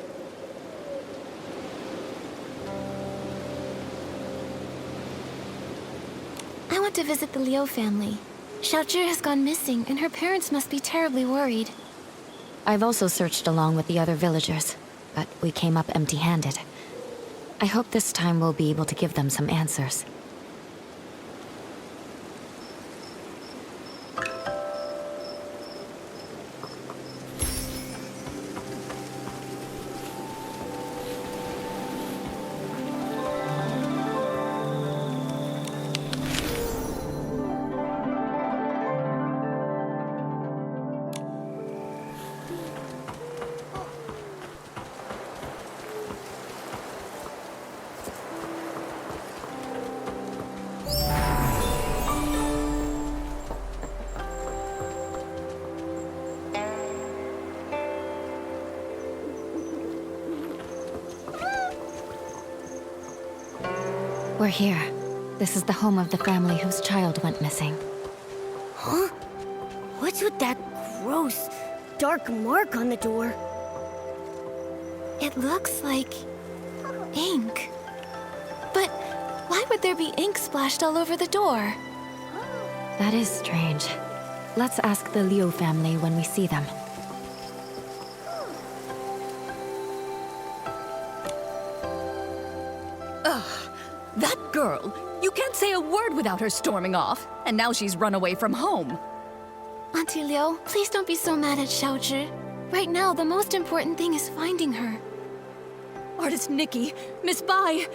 I want to visit the Liu family. Xiaozhi has gone missing, and her parents must be terribly worried. I've also searched along with the other villagers, but we came up empty-handed. I hope this time we'll be able to give them some answers. We're here. This is the home of the family whose child went missing. Huh? What's with that gross, dark mark on the door? It looks like ink. But why would there be ink splashed all over the door? That is strange. Let's ask the Liu family when we see them. That girl! You can't say a word without her storming off. And now she's run away from home. Auntie Liu, please don't be so mad at Xiaozhi. Right now, the most important thing is finding her. Artist Nikki, Miss Bai,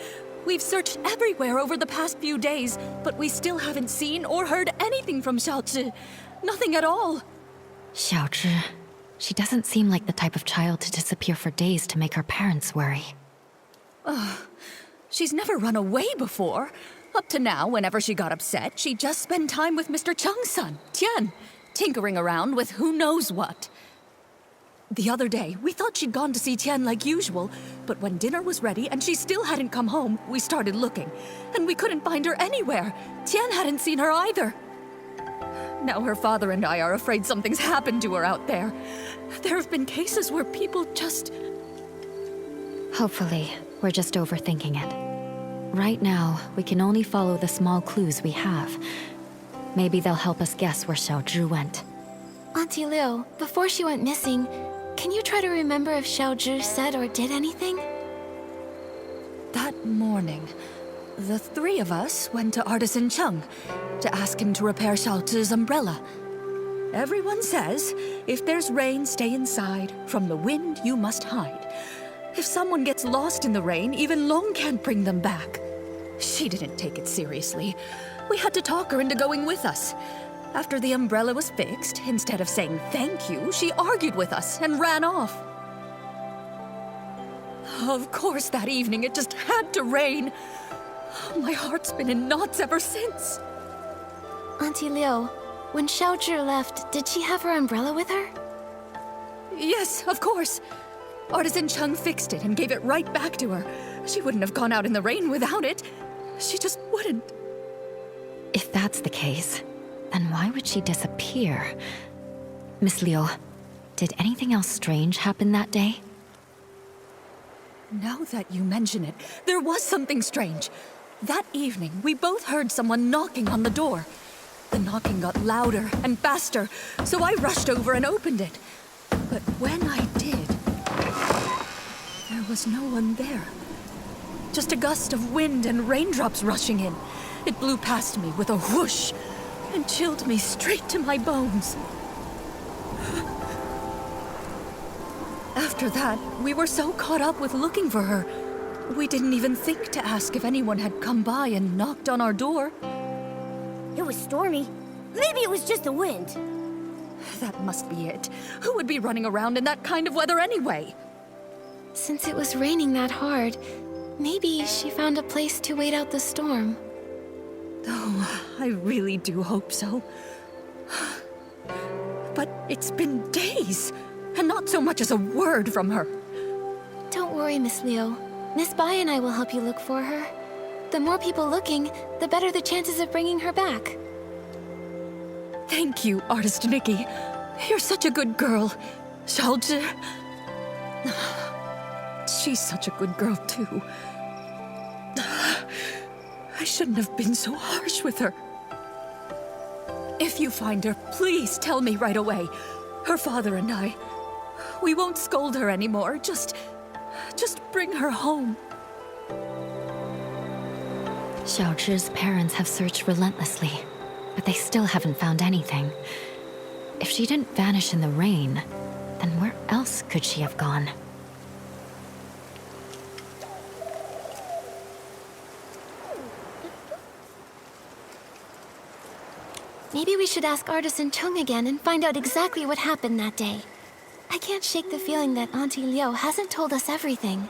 we've searched everywhere over the past few days, but we still haven't seen or heard anything from Xiaozhi. Nothing at all. Xiaozhi. She doesn't seem like the type of child to disappear for days to make her parents worry. She's never run away before. Up to now, whenever she got upset, she'd just spend time with Mr. Cheng's son, Tian, tinkering around with who knows what. The other day, we thought she'd gone to see Tian like usual, but when dinner was ready and she still hadn't come home, we started looking, and we couldn't find her anywhere. Tian hadn't seen her either. Now her father and I are afraid something's happened to her out there. There have been cases where people just... Hopefully, we're just overthinking it. Right now, we can only follow the small clues we have. Maybe they'll help us guess where Xiaozhi went. Auntie Liu, before she went missing, can you try to remember if Xiaozhi said or did anything? That morning, the three of us went to Artisan Chung to ask him to repair Xiaozhi's umbrella. Everyone says, if there's rain, stay inside. From the wind, you must hide. If someone gets lost in the rain, even Long can't bring them back. She didn't take it seriously. We had to talk her into going with us. After the umbrella was fixed, instead of saying thank you, she argued with us and ran off. Of course, that evening it just had to rain. My heart's been in knots ever since. Auntie Liu, when Xiaozhi left, did she have her umbrella with her? Yes, of course. Artisan Chung fixed it and gave it right back to her. She wouldn't have gone out in the rain without it. She just wouldn't. If that's the case, then why would she disappear? Miss Liu, did anything else strange happen that day? Now that you mention it, there was something strange. That evening, we both heard someone knocking on the door. The knocking got louder and faster, so I rushed over and opened it. But when I did, there was no one there. Just a gust of wind and raindrops rushing in. It blew past me with a whoosh and chilled me straight to my bones. After that, we were so caught up with looking for her, we didn't even think to ask if anyone had come by and knocked on our door. It was stormy. Maybe it was just the wind. That must be it. Who would be running around in that kind of weather anyway? Since it was raining that hard, maybe she found a place to wait out the storm. Oh, I really do hope so. But it's been days, and not so much as a word from her. Don't worry, Miss Liu. Miss Bai and I will help you look for her. The more people looking, the better the chances of bringing her back. Thank you, Artist Nikki. You're such a good girl. Xiaozhi... She's such a good girl, too. I shouldn't have been so harsh with her. If you find her, please tell me right away. Her father and I, we won't scold her anymore. Just bring her home. Xiaozhi's parents have searched relentlessly, but they still haven't found anything. If she didn't vanish in the rain, then where else could she have gone? Maybe we should ask Artisan Chung again and find out exactly what happened that day. I can't shake the feeling that Auntie Liu hasn't told us everything.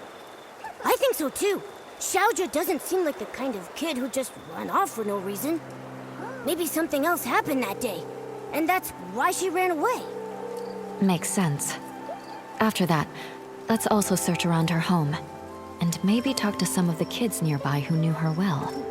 I think so too. Xiaozhi doesn't seem like the kind of kid who just ran off for no reason. Maybe something else happened that day, and that's why she ran away. Makes sense. After that, let's also search around her home, and maybe talk to some of the kids nearby who knew her well.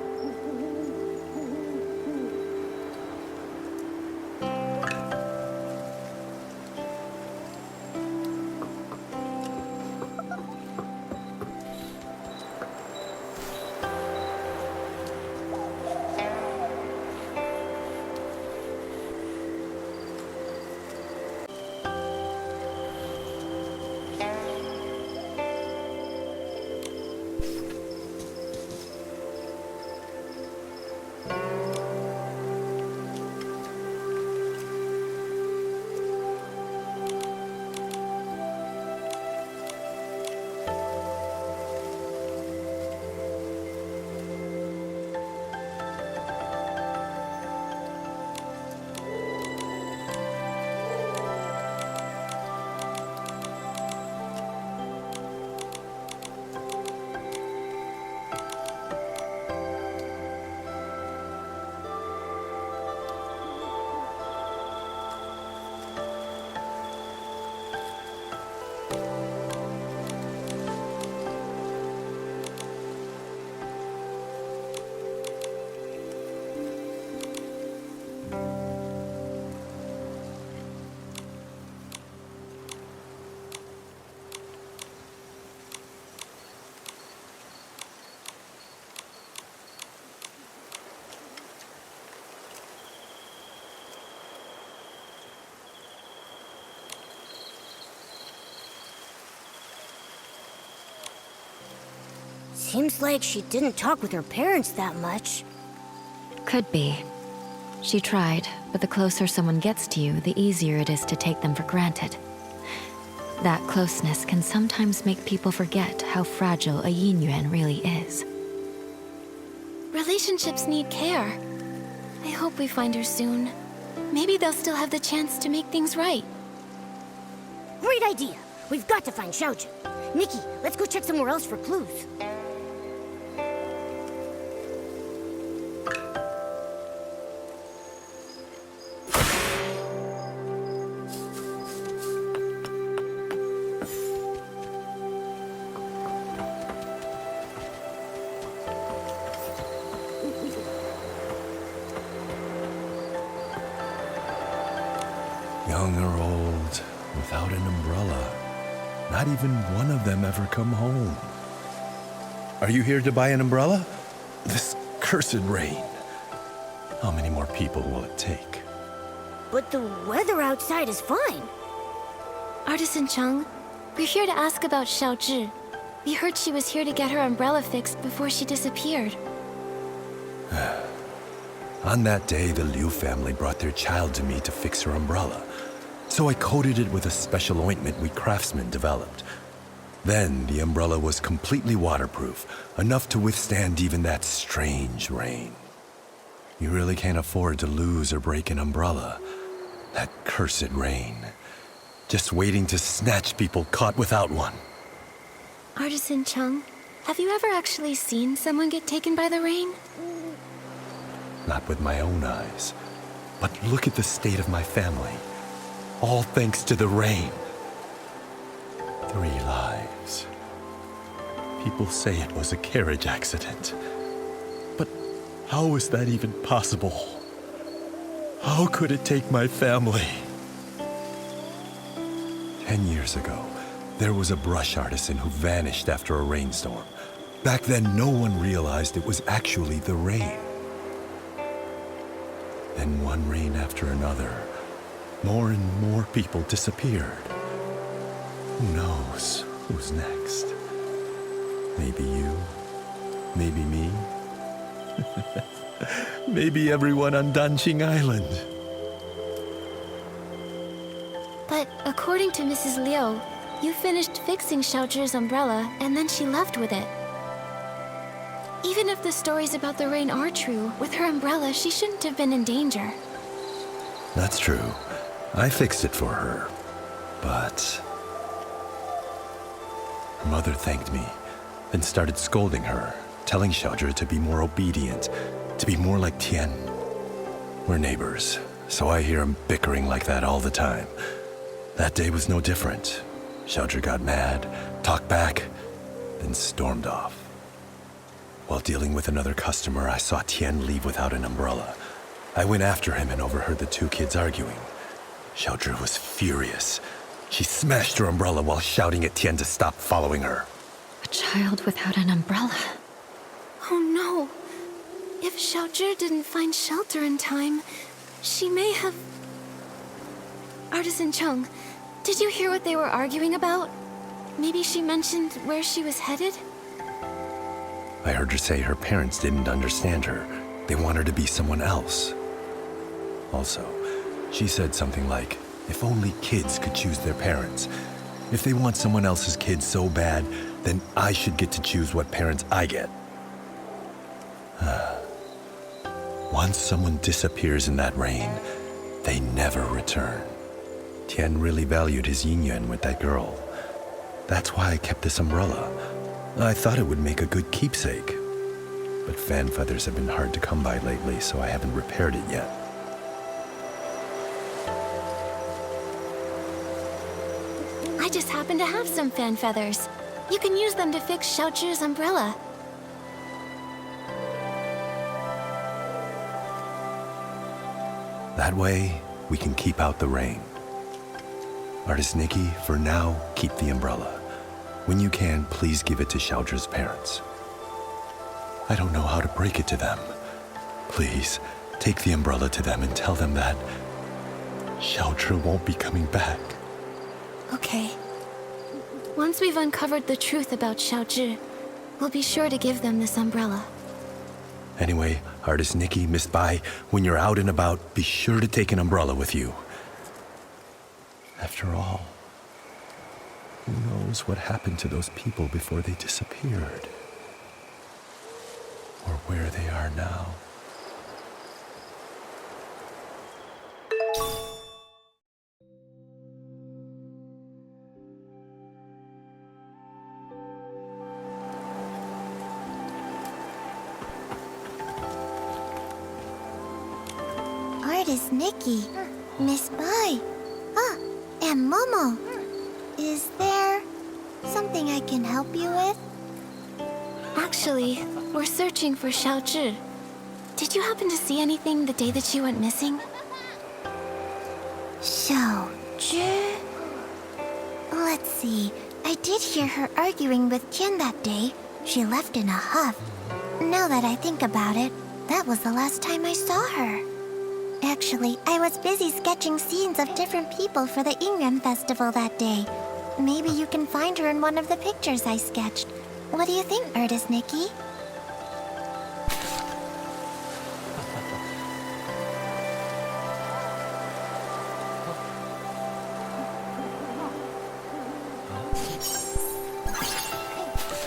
Seems like she didn't talk with her parents that much. Could be. She tried, but the closer someone gets to you, the easier it is to take them for granted. That closeness can sometimes make people forget how fragile a yin yuan really is. Relationships need care. I hope we find her soon. Maybe they'll still have the chance to make things right. Great idea. We've got to find Xiaojun. Nikki, let's go check somewhere else for clues. Young or old, without an umbrella. Not even one of them ever come home. Are you here to buy an umbrella? This cursed rain. How many more people will it take? But the weather outside is fine. Artisan Chung, we're here to ask about Xiao Zhi. We heard she was here to get her umbrella fixed before she disappeared. On that day, the Liu family brought their child to me to fix her umbrella. So I coated it with a special ointment we craftsmen developed. Then the umbrella was completely waterproof, enough to withstand even that strange rain. You really can't afford to lose or break an umbrella. That cursed rain. Just waiting to snatch people caught without one. Artisan Chung, have you ever actually seen someone get taken by the rain? Not with my own eyes. But look at the state of my family. All thanks to the rain. 3 lives. People say it was a carriage accident. But how is that even possible? How could it take my family? 10 years ago, there was a brush artisan who vanished after a rainstorm. Back then, no one realized it was actually the rain. Then one rain after another, more and more people disappeared. Who knows who's next? Maybe you, maybe me, maybe everyone on Danqing Island. But according to Mrs. Liu, you finished fixing Xiao Zhi's umbrella and then she left with it. Even if the stories about the rain are true, with her umbrella, she shouldn't have been in danger. That's true. I fixed it for her. But her mother thanked me, then started scolding her, telling Xiao Zhi to be more obedient, to be more like Tian. We're neighbors, so I hear him bickering like that all the time. That day was no different. Xiao Zhi got mad, talked back, then stormed off. While dealing with another customer, I saw Tian leave without an umbrella. I went after him and overheard the 2 kids arguing. Xiao Zhi was furious. She smashed her umbrella while shouting at Tian to stop following her. A child without an umbrella. Oh no. If Xiao Zhi didn't find shelter in time, she may have... Artisan Chung, did you hear what they were arguing about? Maybe she mentioned where she was headed? I heard her say her parents didn't understand her. They want her to be someone else. Also, she said something like, if only kids could choose their parents. If they want someone else's kid so bad, then I should get to choose what parents I get. Once someone disappears in that rain, they never return. Tian really valued his yin yuan with that girl. That's why I kept this umbrella. I thought it would make a good keepsake. But fan feathers have been hard to come by lately, so I haven't repaired it yet. I just happen to have some fan feathers. You can use them to fix Xiao Zhi's umbrella. That way, we can keep out the rain. Artist Nikki, for now, keep the umbrella. When you can, please give it to Xiao Zhi's parents. I don't know how to break it to them. Please, take the umbrella to them and tell them that Xiao Zhi won't be coming back. Okay. Once we've uncovered the truth about Xiao Zhi, We'll be sure to give them this umbrella. Anyway, Artist Nikki, Miss Bai, when you're out and about, be sure to take an umbrella with you. After all, who knows what happened to those people before they disappeared? Or where they are now. Artist Nikki, Miss Bai, and Momo. Is there something I can help you with? Actually, we're searching for Xiaozhi. Did you happen to see anything the day that she went missing? Xiaozhi? Let's see. I did hear her arguing with Tian that day. She left in a huff. Now that I think about it, that was the last time I saw her. Actually, I was busy sketching scenes of different people for the Yingyuan festival that day. Maybe you can find her in one of the pictures I sketched. What do you think, Artist Nikki?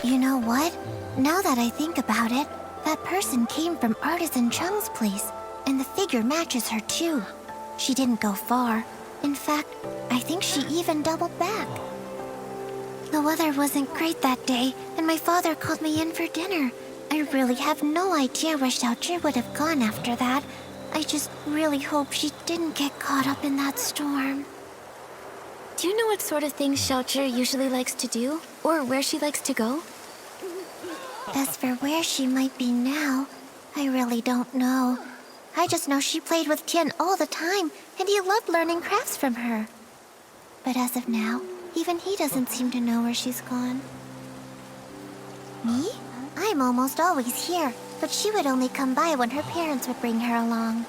You know what? Now that I think about it, that person came from Artisan Chung's place, and the figure matches her too. She didn't go far. In fact, I think she even doubled back. The weather wasn't great that day, and my father called me in for dinner. I really have no idea where Xiaozhi would have gone after that. I just really hope she didn't get caught up in that storm. Do you know what sort of things Xiaozhi usually likes to do? Or where she likes to go? As for where she might be now, I really don't know. I just know she played with Tian all the time, and he loved learning crafts from her. But as of now, even he doesn't seem to know where she's gone. Me? I'm almost always here, but she would only come by when her parents would bring her along.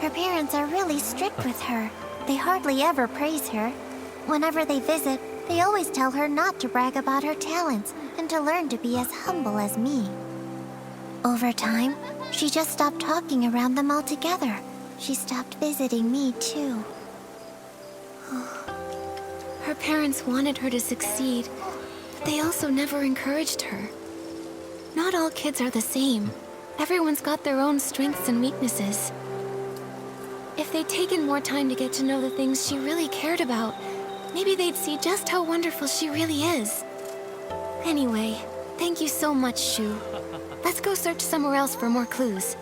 Her parents are really strict with her. They hardly ever praise her. Whenever they visit, they always tell her not to brag about her talents and to learn to be as humble as me. Over time, she just stopped talking around them altogether. She stopped visiting me, too. Her parents wanted her to succeed, but they also never encouraged her. Not all kids are the same. Everyone's got their own strengths and weaknesses. If they'd taken more time to get to know the things she really cared about, maybe they'd see just how wonderful she really is. Anyway, thank you so much, Shu. Let's go search somewhere else for more clues.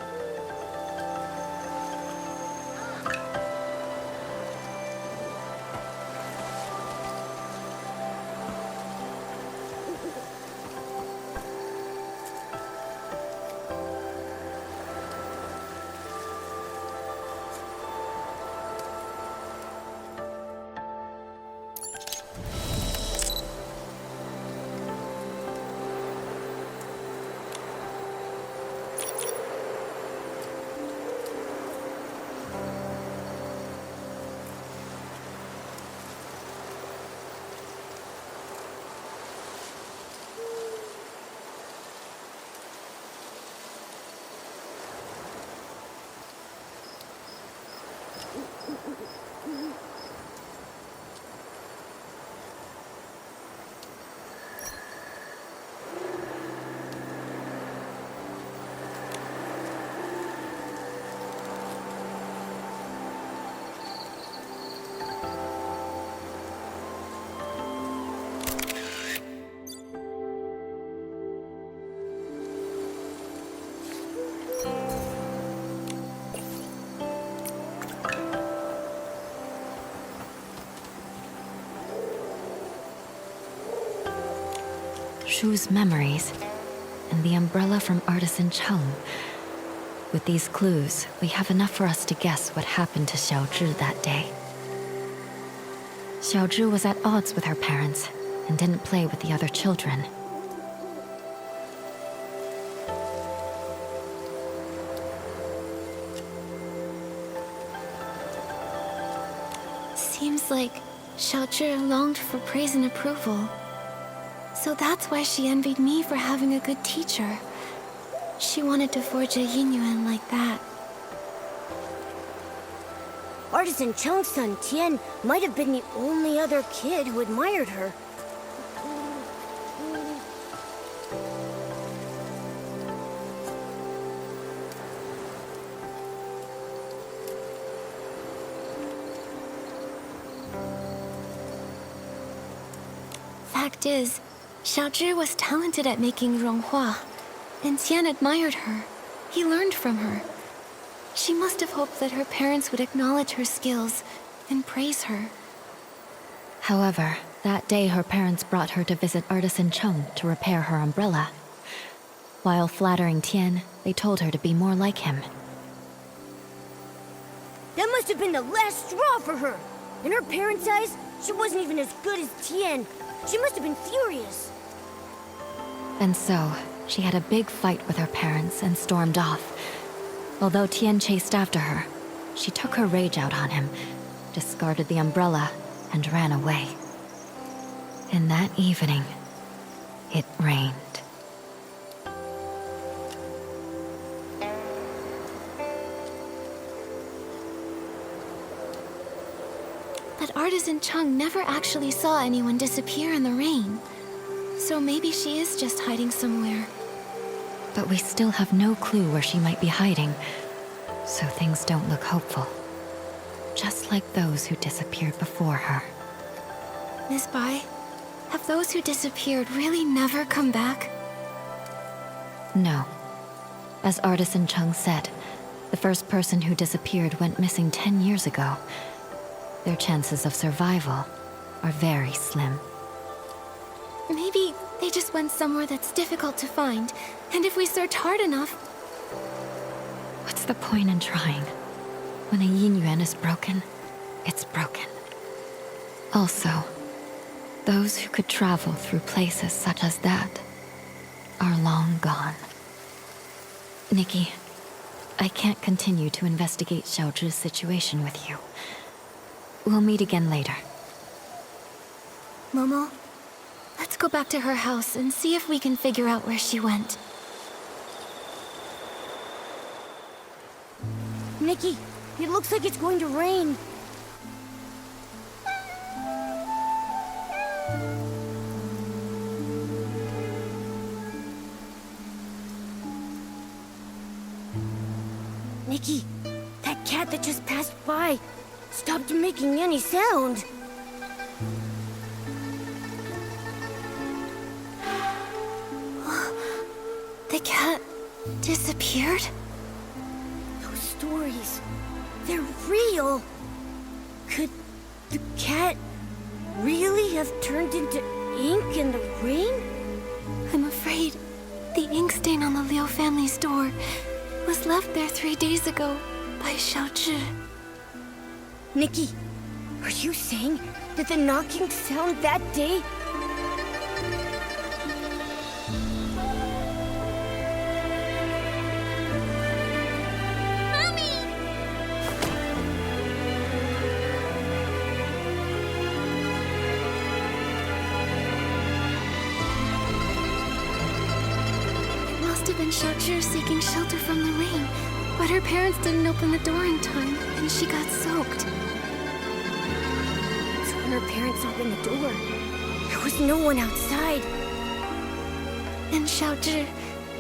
Shu's memories, and the umbrella from Artisan Chung. With these clues, we have enough for us to guess what happened to Xiaozhi that day. Xiaozhi was at odds with her parents, and didn't play with the other children. Seems like Xiaozhi longed for praise and approval. So that's why she envied me for having a good teacher. She wanted to forge a Yinyuan like that. Artisan Chung's son, Tian, might have been the only other kid who admired her. Fact is, Xiaozhi was talented at making Ronghua, and Tian admired her. He learned from her. She must have hoped that her parents would acknowledge her skills and praise her. However, that day her parents brought her to visit Artisan Chung to repair her umbrella. While flattering Tian, they told her to be more like him. That must have been the last straw for her. In her parents' eyes, she wasn't even as good as Tian. She must have been furious. And so, she had a big fight with her parents and stormed off. Although Tian chased after her, she took her rage out on him, discarded the umbrella, and ran away. And that evening, it rained. But Artisan Chung never actually saw anyone disappear in the rain. So maybe she is just hiding somewhere. But we still have no clue where she might be hiding, so things don't look hopeful. Just like those who disappeared before her. Miss Bai, have those who disappeared really never come back? No. As Artisan Chung said, the first person who disappeared went missing 10 years ago. Their chances of survival are very slim. Maybe they just went somewhere that's difficult to find, and if we search hard enough... What's the point in trying? When a Yinyuan is broken, it's broken. Also, those who could travel through places such as that are long gone. Nikki, I can't continue to investigate Xiaozhi's situation with you. We'll meet again later. Momo, let's go back to her house and see if we can figure out where she went. Nikki, it looks like it's going to rain. Nikki, that cat that just passed by stopped making any sound. The cat disappeared? Those stories, they're real. Could the cat really have turned into ink in the rain? I'm afraid the ink stain on the Liu family's door was left there 3 days ago by Xiaozhi. Nikki, are you saying that the knocking sound that day... Must have been Xiaozhi seeking shelter from the rain, but her parents didn't open the door in time, and she got soaked. So when her parents opened the door, there was no one outside. And Xiaozhi,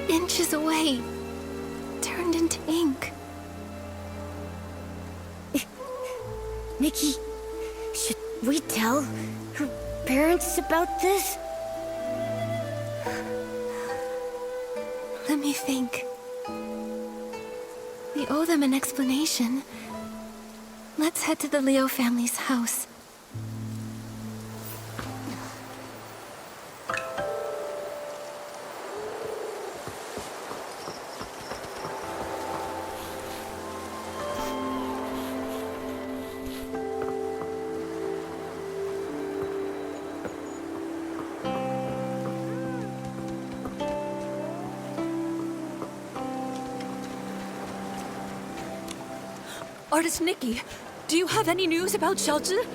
inches away, turned into ink. Nikki, should we tell her parents about this? Let me think. We owe them an explanation. Let's head to the Liu family's house. Artist Nikki, do you have any news about Xiaozhi?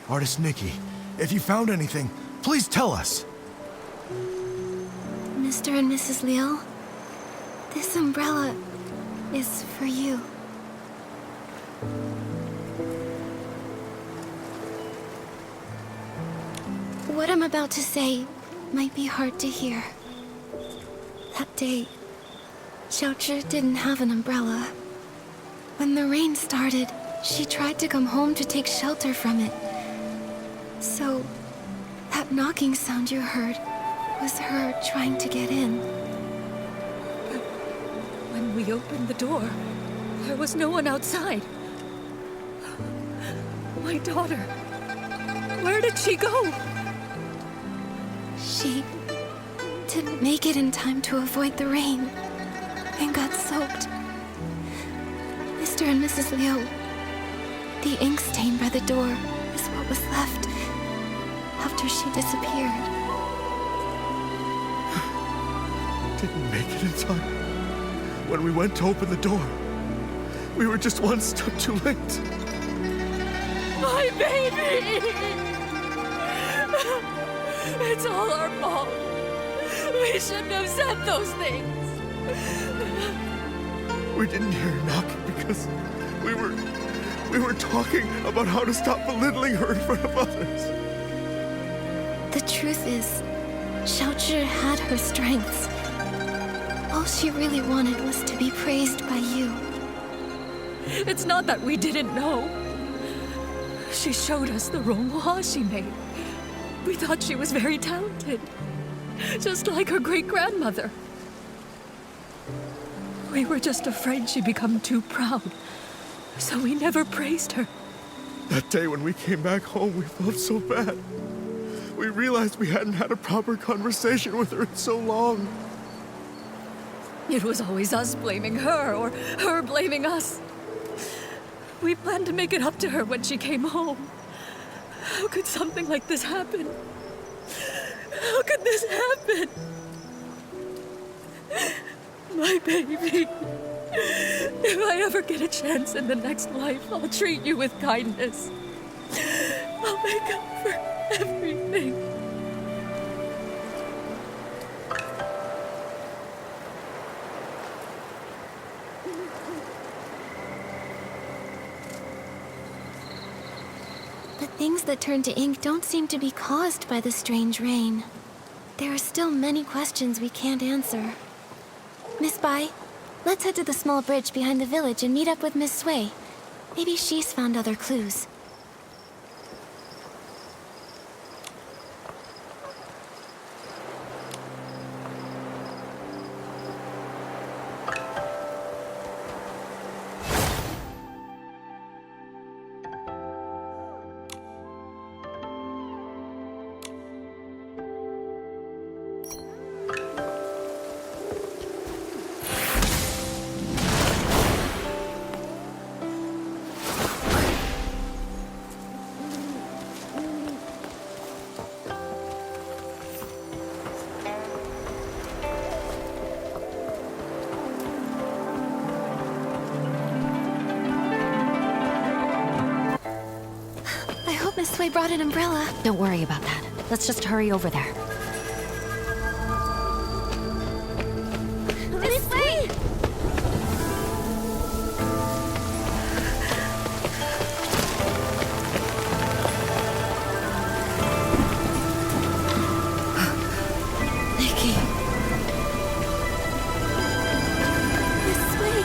Artist Nikki, if you found anything, Please tell us. Mr. and Mrs. Liu, this umbrella is for you. What I'm about to say might be hard to hear. That day, Xiaozhi didn't have an umbrella. When the rain started, she tried to come home to take shelter from it. So, that knocking sound you heard was her trying to get in. But when we opened the door, there was no one outside. My daughter, where did she go? She didn't make it in time to avoid the rain and got soaked. Mr. and Mrs. Liu, the ink stain by the door is what was left after she disappeared. Didn't make it in time. When we went to open the door, we were just one step too late. My baby! It's all our fault. We shouldn't have said those things. We didn't hear her knocking because we were talking about how to stop belittling her in front of others. The truth is, Xiaozhi had her strengths. All she really wanted was to be praised by you. It's not that we didn't know. She showed us the ronghua she made. We thought she was very talented, just like her great-grandmother. We were just afraid she'd become too proud, so we never praised her. That day when we came back home, we felt so bad. We realized we hadn't had a proper conversation with her in so long. It was always us blaming her, or her blaming us. We planned to make it up to her when she came home. How could something like this happen? How could this happen? My baby. If I ever get a chance in the next life, I'll treat you with kindness. I'll make up for everything. The things that turn to ink don't seem to be caused by the strange rain. There are still many questions we can't answer. Miss Bai, let's head to the small bridge behind the village and meet up with Miss Sui. Maybe she's found other clues. Miss Sui brought an umbrella. Don't worry about that. Let's just hurry over there. Miss Sui! Nikki. Miss Sui.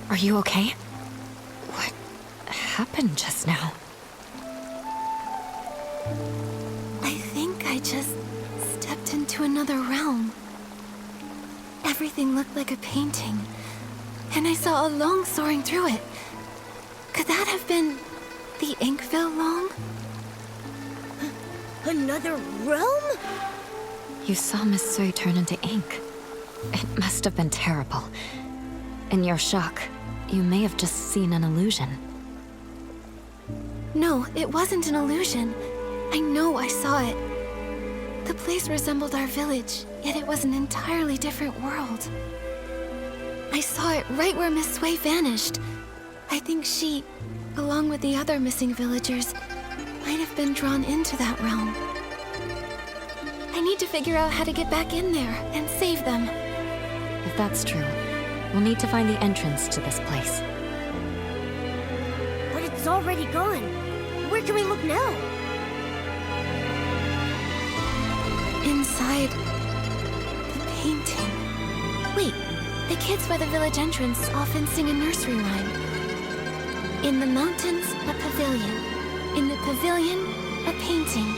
Are you okay? What happened just now? I think I just stepped into another realm. Everything looked like a painting, and I saw a long soaring through it. Could that have been the Inkville Long? Another realm? You saw Miss Sui turn into ink. It must have been terrible. In your shock, you may have just seen an illusion. No, it wasn't an illusion. I know I saw it. The place resembled our village, yet it was an entirely different world. I saw it right where Miss Sui vanished. I think she, along with the other missing villagers, might have been drawn into that realm. I need to figure out how to get back in there and save them. If that's true, we'll need to find the entrance to this place. But it's already gone. Where can we look now? Inside the painting. Wait, the kids by the village entrance often sing a nursery rhyme. In the mountains, a pavilion. In the pavilion, a painting.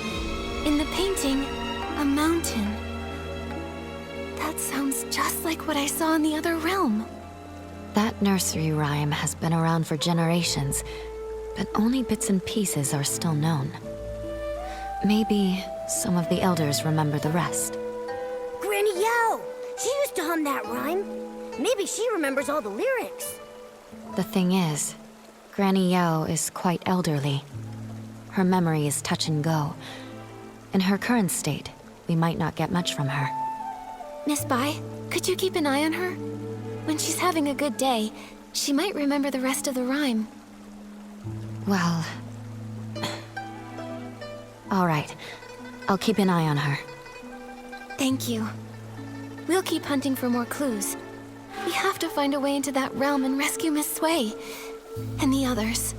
In the painting, a mountain. That sounds just like what I saw in the other realm. That nursery rhyme has been around for generations, but only bits and pieces are still known. Maybe some of the elders remember the rest. Granny Yao! She used to hum that rhyme. Maybe she remembers all the lyrics. The thing is, Granny Yao is quite elderly. Her memory is touch and go. In her current state, we might not get much from her. Miss Bai, could you keep an eye on her? When she's having a good day, she might remember the rest of the rhyme. Well... all right. I'll keep an eye on her. Thank you. We'll keep hunting for more clues. We have to find a way into that realm and rescue Miss Sui. And the others.